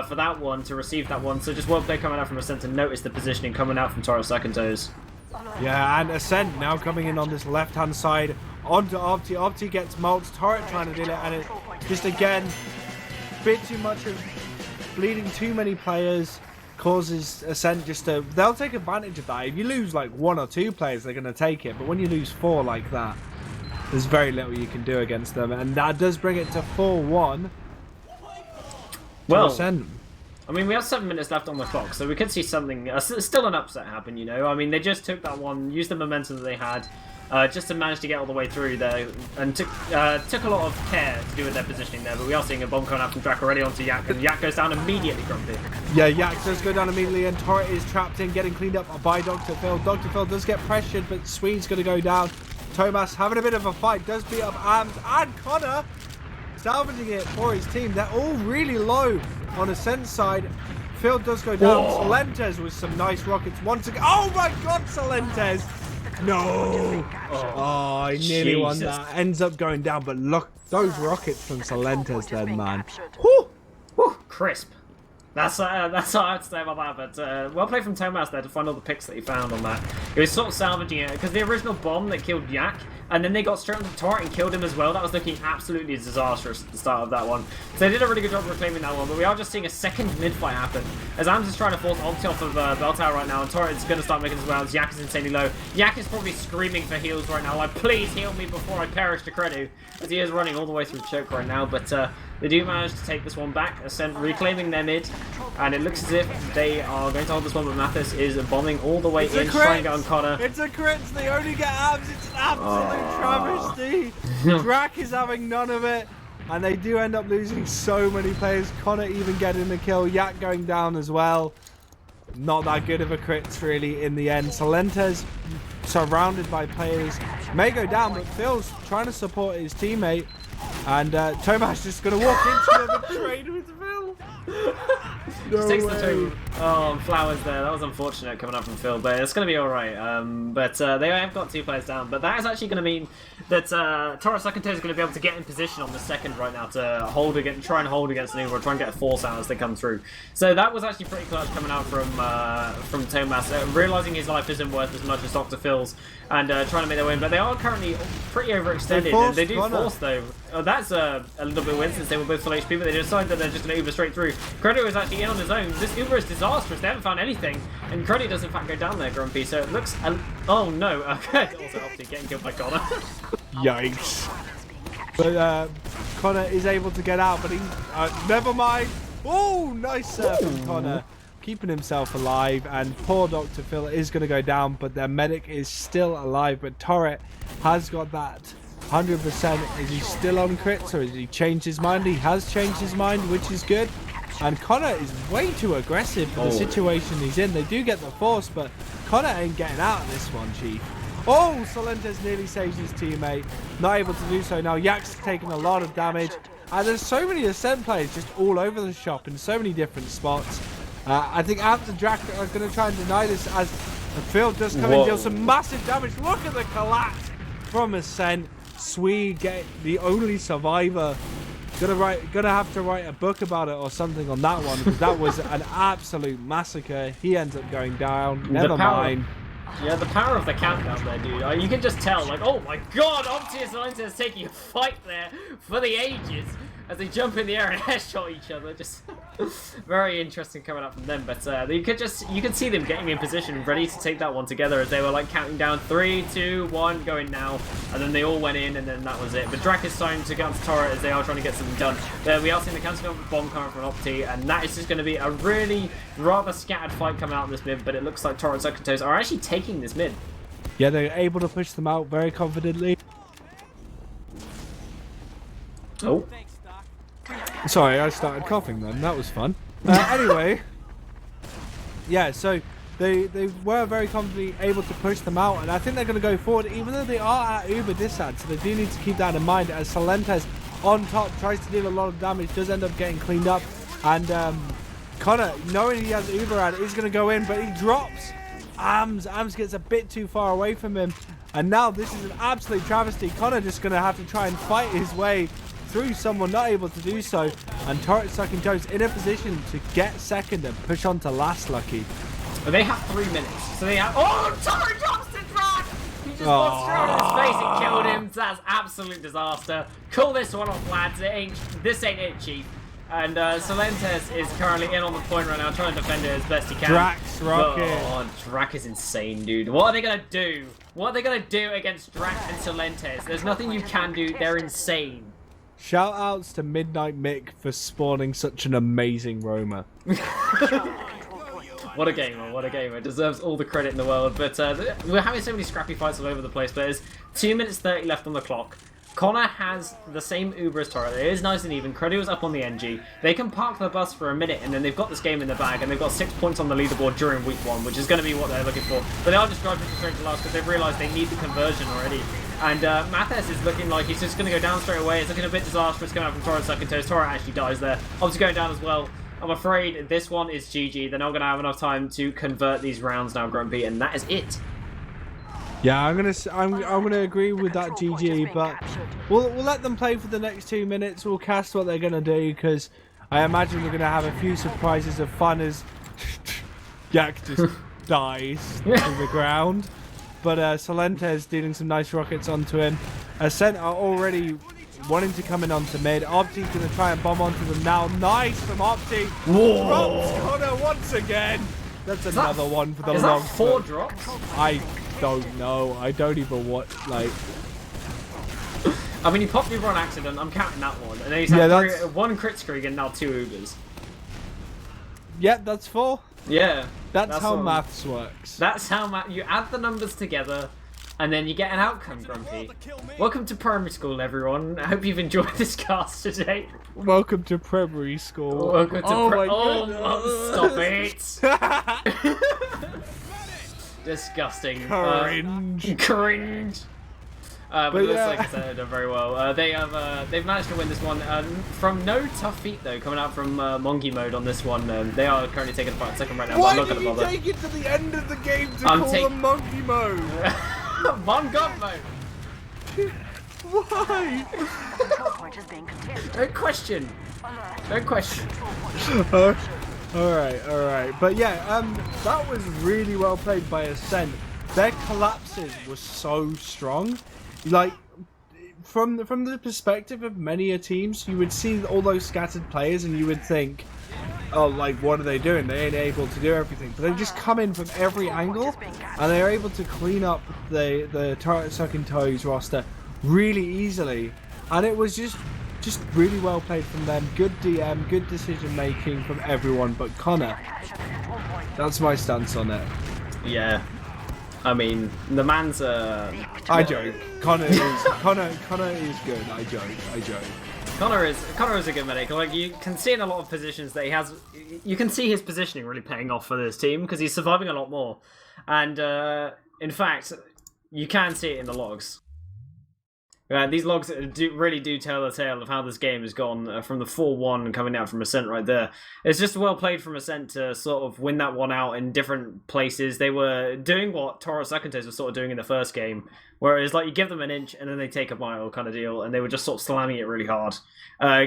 S2: for that one, to receive that one, so just well play coming out from Ascent to notice the positioning coming out from torrit sukintoes.
S1: Yeah, and Ascent now coming in on this left-hand side onto Opti. Opti gets mulched, Torrit trying to deal it, and it just again, bit too much of bleeding too many players causes Ascent just to, they'll take advantage of that. If you lose like 1 or 2 players, they're going to take it, but when you lose 4 like that, there's very little you can do against them, and that does bring it to 4-1.
S2: Well,
S1: Ascent.
S2: I mean, we have 7 minutes left on the clock, so we could see something, still an upset happen, you know. I mean, they just took that one, used the momentum that they had, just to manage to get all the way through there, and took a lot of care to do with their positioning there. But we are seeing a bomb coming out from Drac already onto Yak, and Yak goes down immediately, Grumpy.
S1: Yeah, Yak does go down immediately, and Torrit is trapped in, getting cleaned up by Dr. Phil. Dr. Phil does get pressured, but Swede's going to go down. Thomas having a bit of a fight, does beat up Ams, and Connor salvaging it for his team. They're all really low on Ascent's side. Phil does go down.
S2: Whoa.
S1: Sukintoes with some nice rockets once again. Oh my god, Sukintoes! No! Oh, he nearly won that. Ends up going down, but look, those rockets from Sukintoes then, man. Whew!
S2: Whew, crisp. That's all I have to say about that, but well played from Thomas there to find all the picks that he found on that. He was sort of salvaging it, because the original bomb that killed Yak, and then they got straight onto Torrit and killed him as well. That was looking absolutely disastrous at the start of that one. So they did a really good job of reclaiming that one, but we are just seeing a second mid-fight happen. As Ams is trying to force Opti off of Bell Tower right now, and Torrit is going to start making his rounds. Yak is insanely low. Yak is probably screaming for heals right now, like, please heal me before I perish to Credu, as he is running all the way through choke right now, but they do manage to take this one back, Ascent reclaiming their mid, and it looks as if they are going to hold this one, but Mathis is bombing all the way in, trying to get on Connor.
S1: It's a crit, they only get Ams, it's an absolute travesty. Drac is having none of it, and they do end up losing so many players. Connor even getting the kill, Yak going down as well. Not that good of a crit really in the end. Sukintoes surrounded by players, may go down, but Phil's trying to support his teammate. And Thomas just going to walk into the trade with Phil.
S2: Just takes the two flowers there. That was unfortunate coming up from Phil, but it's going to be alright. But they have got 2 players down. But that is actually going to mean that torrit sukintoes is going to be able to get in position on the second right now to try and hold against an Uber, or try and get a force out as they come through. So that was actually pretty clutch coming out from Thomas, realising his life isn't worth as much as Dr. Phil's, and trying to make their way in. But they are currently pretty overextended, and they do force though. That's a little bit weird since they were both full HP, but they decide that they're just going to Uber straight through. Credu is actually in on his own. This Uber is disastrous. They haven't found anything, and Credu does in fact go down there, Grumpy. So it looks. Oh no! Okay, also obviously getting killed by Connor.
S1: Yikes! But Connor is able to get out, but he never mind. Oh, nice from Connor, keeping himself alive, and poor Dr. Phil is going to go down, but their medic is still alive. But Torrit has got that 100%. Is he still on crits, or has he changed his mind? He has changed his mind, which is good. And Connor is way too aggressive for the situation he's in. They do get the force, but Connor ain't getting out of this one, Chief. Oh, Sukintoes nearly saves his teammate. Not able to do so now. Yak's taking a lot of damage. And there's so many Ascent players just all over the shop in so many different spots. I think Ams and Drac are going to try and deny this, as Phil does come and deal some massive damage. Look at the collapse from Ascent. Swede get the only survivor. Gonna have to write a book about it or something on that one, because that was an absolute massacre. He ends up going down. Never mind.
S2: Yeah, the power of the countdown there, dude. You can just tell, like, oh my god, Opti and Sukintoes is taking a fight there for the ages as they jump in the air and headshot each other. Just Very interesting coming up from them, but you could see them getting in position, ready to take that one together as they were like counting down 3, 2, 1, going now, and then they all went in, and then that was it. But Drac is starting to get onto Torrit as they are trying to get something done. We are seeing the counter bomb coming from Opti, and that is just going to be a really rather scattered fight coming out in this mid. But it looks like Torrit and sukintoes are actually taking this mid.
S1: Yeah, they're able to push them out very confidently.
S2: Oh.
S1: Sorry, I started coughing then. That was fun. Anyway, yeah, so they were very confidently able to push them out, and I think they're going to go forward, even though they are at uber disad, so they do need to keep that in mind as sukintoes on top tries to deal a lot of damage, does end up getting cleaned up, and Connor, knowing he has uber ad, is going to go in, but he drops Ams. Ams gets a bit too far away from him, and now this is an absolute travesty. Connor just going to have to try and fight his way through someone not able to do so, and torrit sukintoes in a position to get second and push on to last lucky.
S2: But they have 3 minutes, so they have. Oh, Torrit drops the Drac! He just walked straight on his face and killed him. That's absolute disaster. Call this one off, lads. This ain't it, Chief. And sukintoes is currently in on the point right now, trying to defend it as best he can.
S1: Drac's rocket.
S2: Oh, Drac is insane, dude. What are they gonna do? What are they gonna do against Drac and sukintoes? There's nothing you can do. They're insane.
S1: Shout outs to Midnight Mick for spawning such an amazing roamer.
S2: What a gamer, what a gamer. Deserves all the credit in the world. But we're having so many scrappy fights all over the place. But there's 2 minutes 30 left on the clock. Connor has the same Uber as Torrit. It is nice and even. Credu is up on the NG. They can park the bus for a minute, and then they've got this game in the bag, and they've got 6 points on the leaderboard during week 1, which is going to be what they're looking for. But they are just driving straight to last because they've realised they need the conversion already. And Mathis is looking like he's just going to go down straight away. It's looking a bit disastrous coming out from Torrit sukintoes. Torrit actually dies there. Obviously going down as well. I'm afraid this one is GG. They're not going to have enough time to convert these rounds now, Grumpy, and that is it.
S1: Yeah, I'm gonna agree with that, GG, but we'll let them play for the next 2 minutes. We'll cast what they're gonna do, because I imagine they're gonna have a few surprises of fun as Yak just dies to the ground. But sukintoes dealing some nice rockets onto him. Ascent are already wanting to come in onto mid. Opti's gonna try and bomb onto them now. Nice from Opti.
S2: Whoa!
S1: Drops Connor once again. That's another one for the
S2: is
S1: long.
S2: Is that 4 drops?
S1: I don't know. I don't even want, like.
S2: I mean, he popped Uber on accident. I'm counting that one. And then he's had 1 crit streak and now 2 Ubers.
S1: Yeah, that's 4.
S2: Yeah.
S1: That's how maths works.
S2: That's how you add the numbers together, and then you get an outcome, Grumpy. Welcome to primary school, everyone. I hope you've enjoyed this cast today.
S1: Welcome to primary school.
S2: Welcome to
S1: my
S2: goodness. Stop it. Disgusting.
S1: Cringe.
S2: Cringe. But it looks
S1: yeah.
S2: like I said, they've done very well. They've managed to win this one from no tough feat though, coming out from monkey mode on this one. They are currently taking a second right now.
S1: Why
S2: but I'm not
S1: did
S2: gonna bother.
S1: you take it to the end of the game to call them monkey mode?
S2: Mon God mode.
S1: Why?
S3: Control point is being contested.
S2: No question. No question.
S1: Alright. But yeah, that was really well played by Ascent. Their collapses were so strong. Like, from the perspective of many teams, you would see all those scattered players and you would think, oh, like, what are they doing? They ain't able to do everything. But they just come in from every angle, and they're able to clean up the torrit sukintoes roster really easily. And it was just really well played from them. Good DM, good decision making from everyone but Connor. That's my stance on it.
S2: Yeah. I mean, the man's
S1: I joke. Connor is good. I joke.
S2: Connor is a good medic. Like, you can see in a lot of positions that he has. You can see his positioning really paying off for this team because he's surviving a lot more. And in fact, you can see it in the logs. These logs really do tell the tale of how this game has gone from the 4-1 coming out from Ascent right there. It's just well played from Ascent to sort of win that one out in different places. They were doing what torrit sukintoes were sort of doing in the first game, where it's like you give them an inch and then they take a mile kind of deal, and they were just sort of slamming it really hard,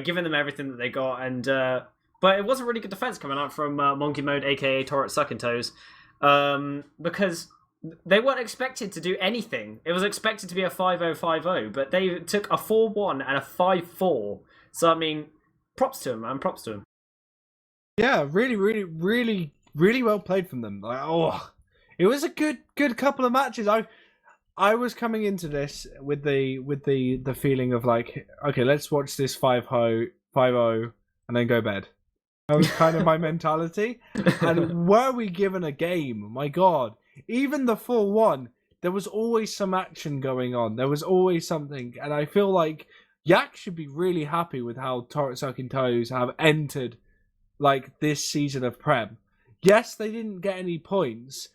S2: giving them everything that they got. And but it was a really good defense coming out from Monkey Mode, aka torrit sukintoes, because they weren't expected to do anything. It was expected to be a 5-0-5-0, but they took a 4-1 and a 5-4. So, I mean, props to him, man. Props to him.
S1: Yeah, really well played from them. Like, oh, it was a good couple of matches. I was coming into this with the feeling of like, okay, let's watch this 5-0, and then go bed. That was kind of my mentality. And were we given a game, my God, even the 4-1, there was always some action going on. There was always something. And I feel like Yak should be really happy with how Torrit Sukintoes have entered like this season of Prem. Yes, they didn't get any points,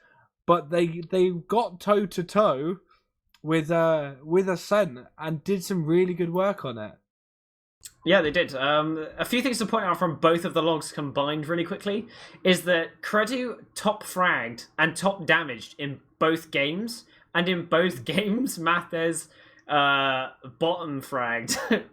S1: but they got toe to toe with Ascent and did some really good work on it.
S2: Yeah, they did. A few things to point out from both of the logs combined really quickly is that Credu top fragged and top damaged in both games, and in both games, Mathes bottom fragged.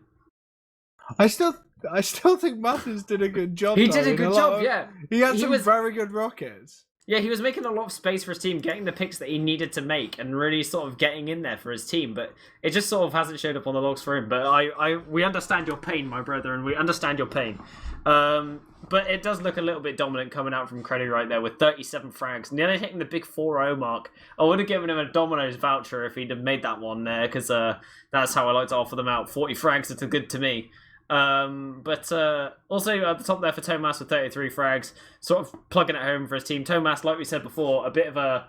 S1: I still think Mathers did a good job.
S2: He did a good job, yeah.
S1: He had some very good rockets.
S2: Yeah, he was making a lot of space for his team, getting the picks that he needed to make, and really sort of getting in there for his team. But it just sort of hasn't showed up on the logs for him. But we understand your pain, my brother, and we understand your pain. But it does look a little bit dominant coming out from Credu right there with 37 frags, nearly hitting the big 4-0 mark. I would have given him a Domino's voucher if he'd have made that one there, because that's how I like to offer them out. 40 frags are good to me. But also at the top there for Tomas with 33 frags, sort of plugging it home for his team. Tomas, like we said before, a bit of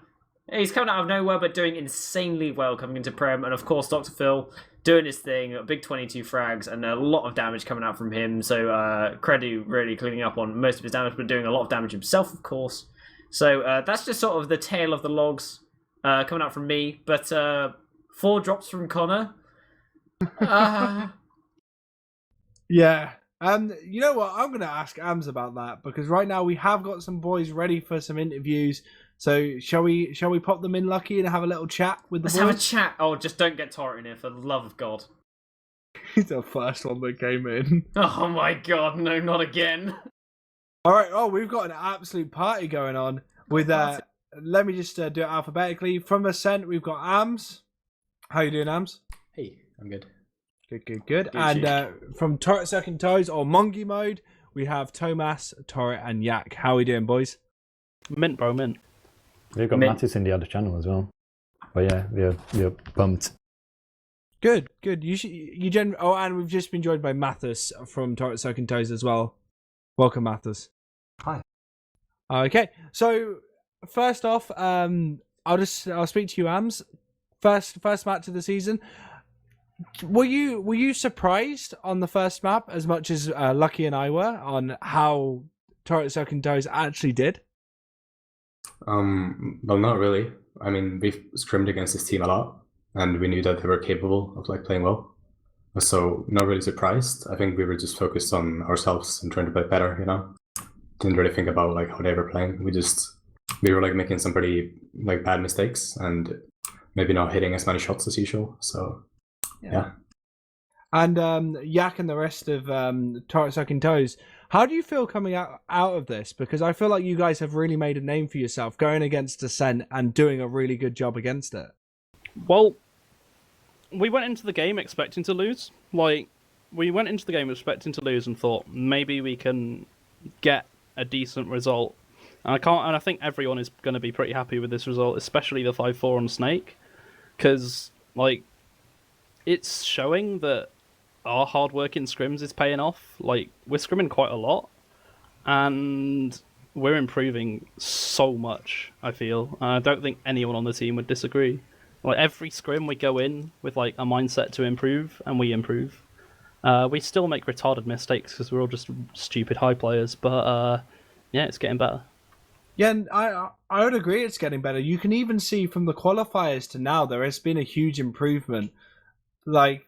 S2: he's coming out of nowhere but doing insanely well coming into Prem, and of course Dr. Phil doing his thing, a big 22 frags and a lot of damage coming out from him. So Credu really cleaning up on most of his damage, but doing a lot of damage himself, of course. So that's just sort of the tail of the logs coming out from me. But 4 drops from Connor.
S1: Yeah. You know what? I'm going to ask Ams about that, because right now we have got some boys ready for some interviews. So shall we pop them in, Lucky, and have a little chat with the
S2: Let's
S1: boys?
S2: have a chat. Oh, just don't get Torrit in here, for the love of God.
S1: He's the first one that came in.
S2: Oh my God, no, not again.
S1: All right. Oh, we've got an absolute party going on with. Let me just do it alphabetically. From Ascent, we've got Ams. How you doing, Ams?
S4: Hey, I'm good.
S1: Good. And from Torrit Sukintoes or Mongi mode, we have Tomas, Torrit, and Yak. How are we doing, boys?
S5: Mint, bro, mint.
S4: We've got Mattis in the other channel as well. But yeah, we're pumped.
S1: Good. Oh, and we've just been joined by Mathis from Torrit Sukintoes as well. Welcome, Mathis.
S6: Hi.
S1: Okay, so first off, I'll speak to you, Ams. First match of the season. Were you surprised on the first map as much as Lucky and I were on how Torrit Sukintoes actually did?
S6: Well, not really. I mean, we've scrimmed against this team a lot, and we knew that they were capable of like playing well. So not really surprised. I think we were just focused on ourselves and trying to play better. You know, didn't really think about like how they were playing. We were like making some pretty like bad mistakes and maybe not hitting as many shots as usual. So yeah.
S1: And Yak and the rest of Torrit Sukintoes, how do you feel coming out of this? Because I feel like you guys have really made a name for yourself going against Ascent and doing a really good job against it.
S5: Well, we went into the game expecting to lose. We went into the game expecting to lose and thought maybe we can get a decent result. And I think everyone is going to be pretty happy with this result, especially the 5-4 on Snake, because it's showing that our hard work in scrims is paying off. We're scrimming quite a lot, and we're improving so much, I feel. And I don't think anyone on the team would disagree. Every scrim we go in with a mindset to improve, and we improve. We still make retarded mistakes because we're all just stupid high players, but yeah, it's getting better.
S1: Yeah, and I would agree it's getting better. You can even see from the qualifiers to now there has been a huge improvement. I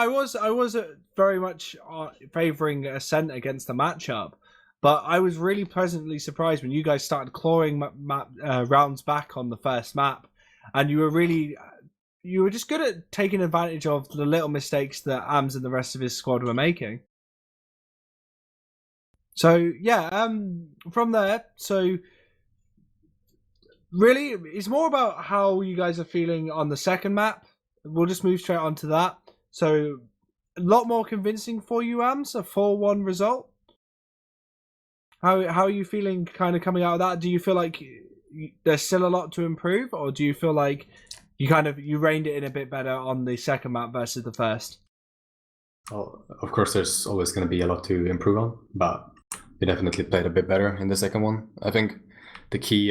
S1: was very much favouring Ascent against the matchup, but I was really pleasantly surprised when you guys started clawing rounds back on the first map, and you were just good at taking advantage of the little mistakes that Ams and the rest of his squad were making. So yeah, from there, so really it's more about how you guys are feeling on the second map. We'll just move straight on to that. So a lot more convincing for you, Ams, a 4-1 result? How are you feeling kind of coming out of that? Do you feel like there's still a lot to improve, or do you feel like you reined it in a bit better on the second map versus the first?
S6: Well, of course, there's always going to be a lot to improve on, but we definitely played a bit better in the second one. I think the key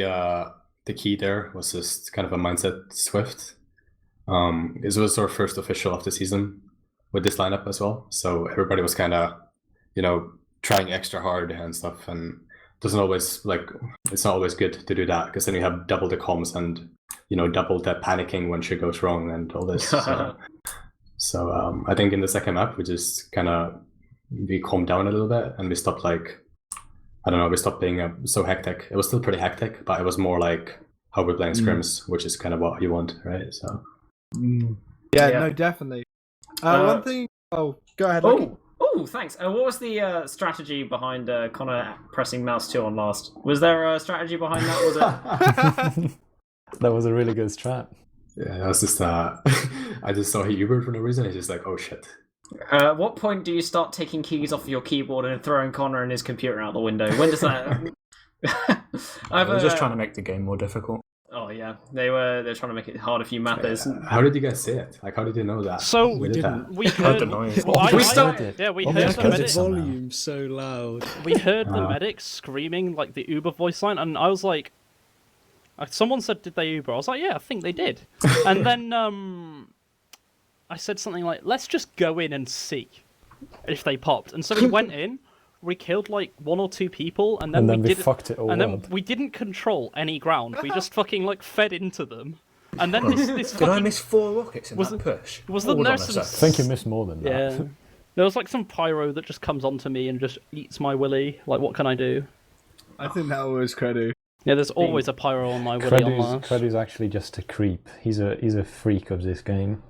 S6: there was just kind of a mindset shift. This was our first official of the season with this lineup as well, so everybody was kind of, trying extra hard and stuff, and it's not always good to do that, because then you have double the comms and double the panicking when shit goes wrong and all this. So I think in the second map we just we calmed down a little bit, and we stopped we stopped being so hectic. It was still pretty hectic, but it was more like how we're playing scrims, which is kind of what you want, right? So
S1: yeah, no, definitely. One thing. Oh, go ahead.
S2: Oh, thanks. What was the strategy behind Connor pressing mouse 2 on last? Was there a strategy behind that? Was it?
S4: That was a really good strat.
S6: Yeah, that was just I just saw he Ubered for no reason. He's just like, oh shit.
S2: At what point do you start taking keys off your keyboard and throwing Connor and his computer out the window? When does that?
S7: I was just trying to make the game more difficult.
S2: Oh yeah, they're trying to make it harder for you mappers.
S6: How did you guys see it? How did you know that?
S5: So
S6: we didn't.
S5: We heard the
S7: noise.
S5: we
S7: started.
S5: Yeah, we heard the medics.
S8: Volume so loud.
S5: We heard the medics screaming like the Uber voice line, and I was like, someone said, "Did they Uber?" I was like, "Yeah, I think they did." And then I said something like, "Let's just go in and see if they popped." And so we went in. We killed like 1 or 2 people, and then we
S4: fucked it all
S5: up. We didn't control any ground. We just fucking fed into them. And then this
S7: Did I miss 4 rockets in that push?
S4: I think you missed more than that.
S5: Yeah. There was some pyro that just comes onto me and just eats my willy. What can I do?
S1: I think that was Credu.
S5: Yeah, there's always a pyro on my willy on Mars.
S4: Credu's actually just a creep. He's a freak of this game.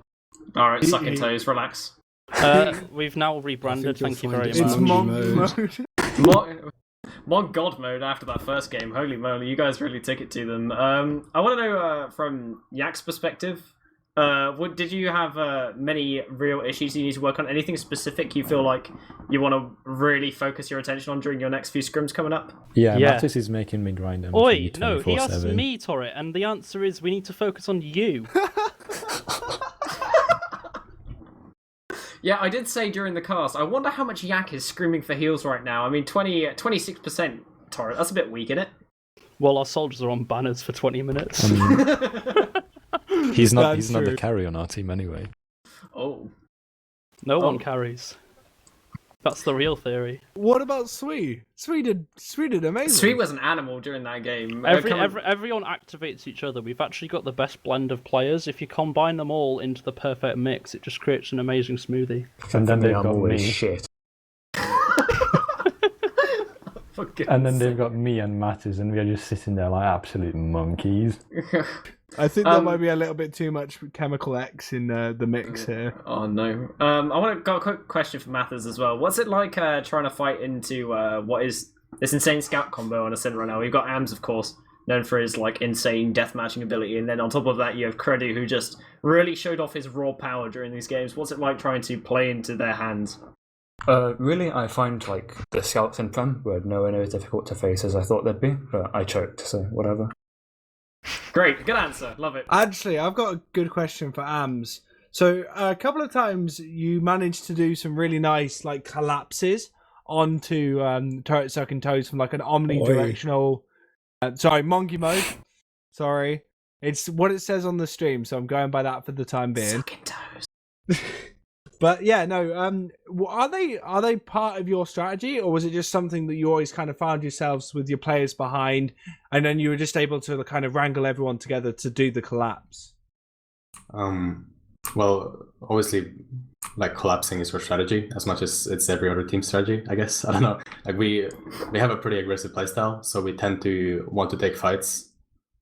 S2: Alright, sukintoes, relax.
S5: We've now rebranded, thank you very much.
S1: It's
S2: mode. Mon God mode after that first game. Holy moly, you guys really took it to them. I want to know from Yak's perspective, did you have many real issues you need to work on? Anything specific you feel like you want to really focus your attention on during your next few scrims coming up?
S4: Yeah. Mattis is making me grind MG 24/7.
S5: No, he asked me, Torrit, and the answer is we need to focus on you.
S2: Yeah, I did say during the cast, I wonder how much Yak is screaming for heals right now. I mean, 26%, Torrit, that's a bit weak, isn't it?
S5: Well, our soldiers are on banners for 20 minutes.
S4: He's not the carry on our team anyway.
S2: Oh.
S5: No one carries. That's the real theory.
S1: What about Sui? Sui did amazing.
S2: Sui was an animal during that game.
S5: Everyone activates each other. We've actually got the best blend of players. If you combine them all into the perfect mix, it just creates an amazing smoothie.
S4: And then they've got me.
S7: Shit.
S4: And then they've got me and Mattis, and we are just sitting there like absolute monkeys.
S1: I think there might be a little bit too much Chemical X in the mix here.
S2: Oh no. Got a quick question for Mathers as well. What's it like trying to fight into what is this insane scout combo on Ascent right now? We've got Ams, of course, known for his insane deathmatching ability, and then on top of that you have Credu, who just really showed off his raw power during these games. What's it like trying to play into their hands?
S7: Really, I find the scouts in Prem were nowhere near as difficult to face as I thought they'd be, but I choked, so whatever.
S2: Great, good answer, love it.
S1: Actually, I've got a good question for Ams. So a couple of times you managed to do some really nice collapses onto turret sukintoes from an omnidirectional. Monkey mode. Sorry, it's what it says on the stream, so I'm going by that for the time being.
S2: Sukintoes.
S1: But yeah, no. Are they part of your strategy, or was it just something that you always kind of found yourselves with your players behind, and then you were just able to kind of wrangle everyone together to do the collapse?
S6: Well, obviously, collapsing is our strategy as much as it's every other team's strategy, I guess. I don't know. We have a pretty aggressive playstyle, so we tend to want to take fights,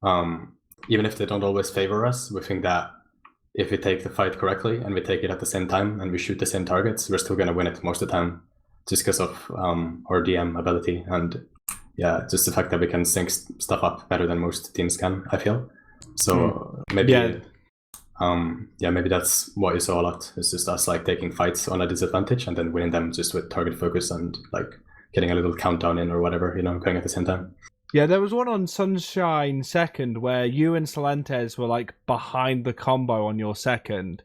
S6: even if they don't always favor us. We think that if we take the fight correctly and we take it at the same time and we shoot the same targets, we're still going to win it most of the time, just because of our DM ability and just the fact that we can sync stuff up better than most teams can, I feel. So maybe maybe that's what you saw a lot. It's just us taking fights on a disadvantage and then winning them just with target focus and getting a little countdown in or whatever, going at the same time.
S1: Yeah, there was one on Sunshine second where you and Salentes were like behind the combo on your second,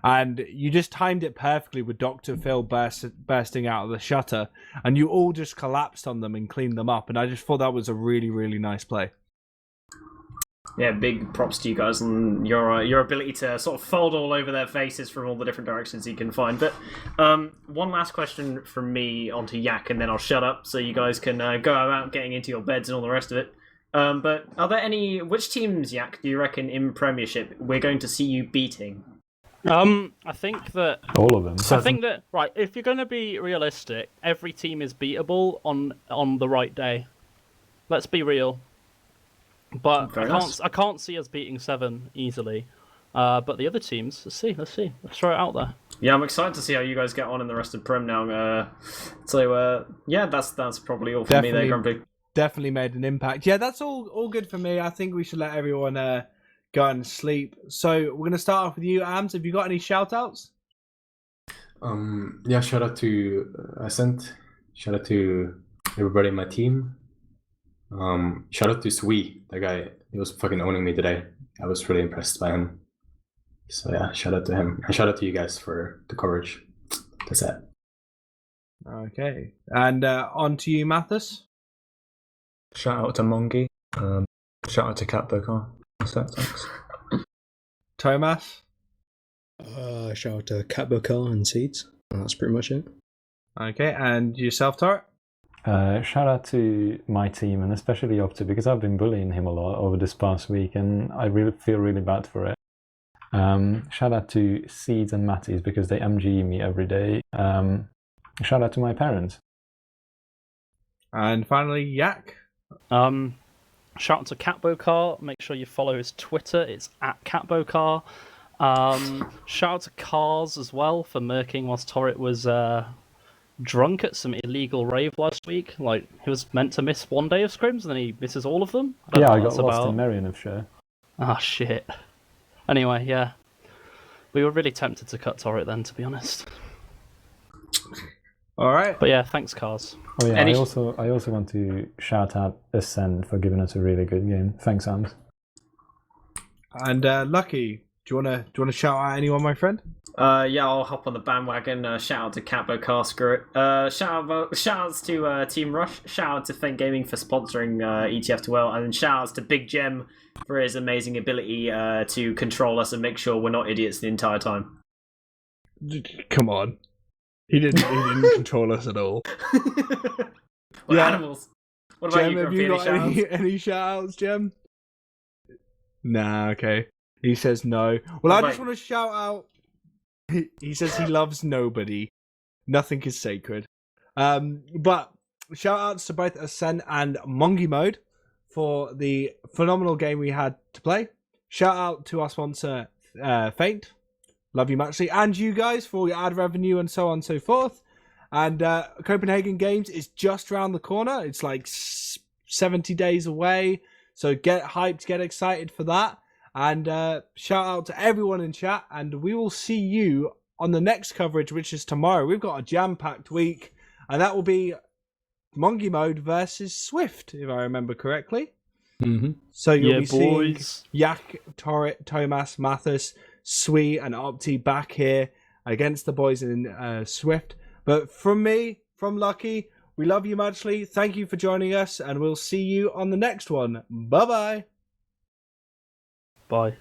S1: and you just timed it perfectly with Dr. Phil bursting out of the shutter, and you all just collapsed on them and cleaned them up, and I just thought that was a really, really nice play.
S2: Yeah, big props to you guys and your ability to sort of fold all over their faces from all the different directions you can find. But one last question from me onto Yak, and then I'll shut up so you guys can go about getting into your beds and all the rest of it. But are there which teams, Yak, do you reckon in Premiership we're going to see you beating?
S5: I think that
S4: All of them.
S5: I think that right. If you're going to be realistic, every team is beatable on the right day. Let's be real. But I can't see us beating 7 easily. But the other teams, let's see. Let's throw it out there.
S2: Yeah, I'm excited to see how you guys get on in the rest of Prem now. Yeah, that's probably all for me there, Grumpy.
S1: Definitely made an impact. Yeah, that's all good for me. I think we should let everyone go and sleep. So we're going to start off with you, Ams. Have you got any shout-outs?
S6: Yeah, shout out to Ascent. Shout out to everybody in my team. Shout out to Sui, that guy. He was fucking owning me today. I was really impressed by him. So yeah, shout out to him. And shout out to you guys for the coverage. That's it.
S1: Okay. And on to you, Mathis.
S7: Shout out to Mongi. Shout out to CatBocar. Thanks.
S1: Thomas.
S8: Shout out to CatBocar and Seeds. That's pretty much it.
S1: Okay, and yourself, Torrit?
S4: Shout out to my team, and especially Opti, because I've been bullying him a lot over this past week, and I really feel really bad for it. Shout out to Seeds and Matties, because they MG me every day. Shout out to my parents.
S1: And finally, Yak.
S5: Shout out to CatBocar. Make sure you follow his Twitter. It's @CatBocar. Shout out to Cars as well for murking whilst Torrit was drunk at some illegal rave last week. Like, he was meant to miss one day of scrims and then he misses all of them.
S4: I got lost in Merionethshire.
S5: Ah, shit. Anyway, yeah. We were really tempted to cut Torrit then, to be honest.
S1: Alright.
S5: But yeah, thanks, Cars.
S4: Oh yeah, I also want to shout out Ascent for giving us a really good game. Thanks, Ams.
S1: And Lucky, do you wanna shout out anyone, my friend?
S2: Yeah, I'll hop on the bandwagon. Shout out to CatBocar, screw it. Shout outs to Team Rush. Shout out to Fent Gaming for sponsoring ETF2L, and shout outs to Big Gemm for his amazing ability to control us and make sure we're not idiots the entire time.
S1: Come on. He didn't control us at all.
S2: We're animals. What about
S1: Gem,
S2: you,
S1: have
S2: Grumpy?
S1: you got any shout-outs, Gem? Nah, okay. He says no. Well, I just want to shout out... He says he loves nobody. Nothing is sacred. But shout-outs to both Ascent and Mongi Mode for the phenomenal game we had to play. Shout-out to our sponsor, Feint. Love you muchly. And you guys for all your ad revenue and so on and so forth. And Copenhagen Games is just around the corner. It's like 70 days away. So get hyped, get excited for that. And shout out to everyone in chat. And we will see you on the next coverage, which is tomorrow. We've got a jam-packed week. And that will be Mongi Mode versus Swift, if I remember correctly.
S8: Mm-hmm.
S1: So you'll be
S5: boys.
S1: seeing Yak, Torrit, Thomas, Mathis, Sweet and Opti back here against the boys in Swift. But from me, from Lucky, we love you muchly. Thank you for joining us, and we'll see you on the next one. Bye-bye.
S5: Bye.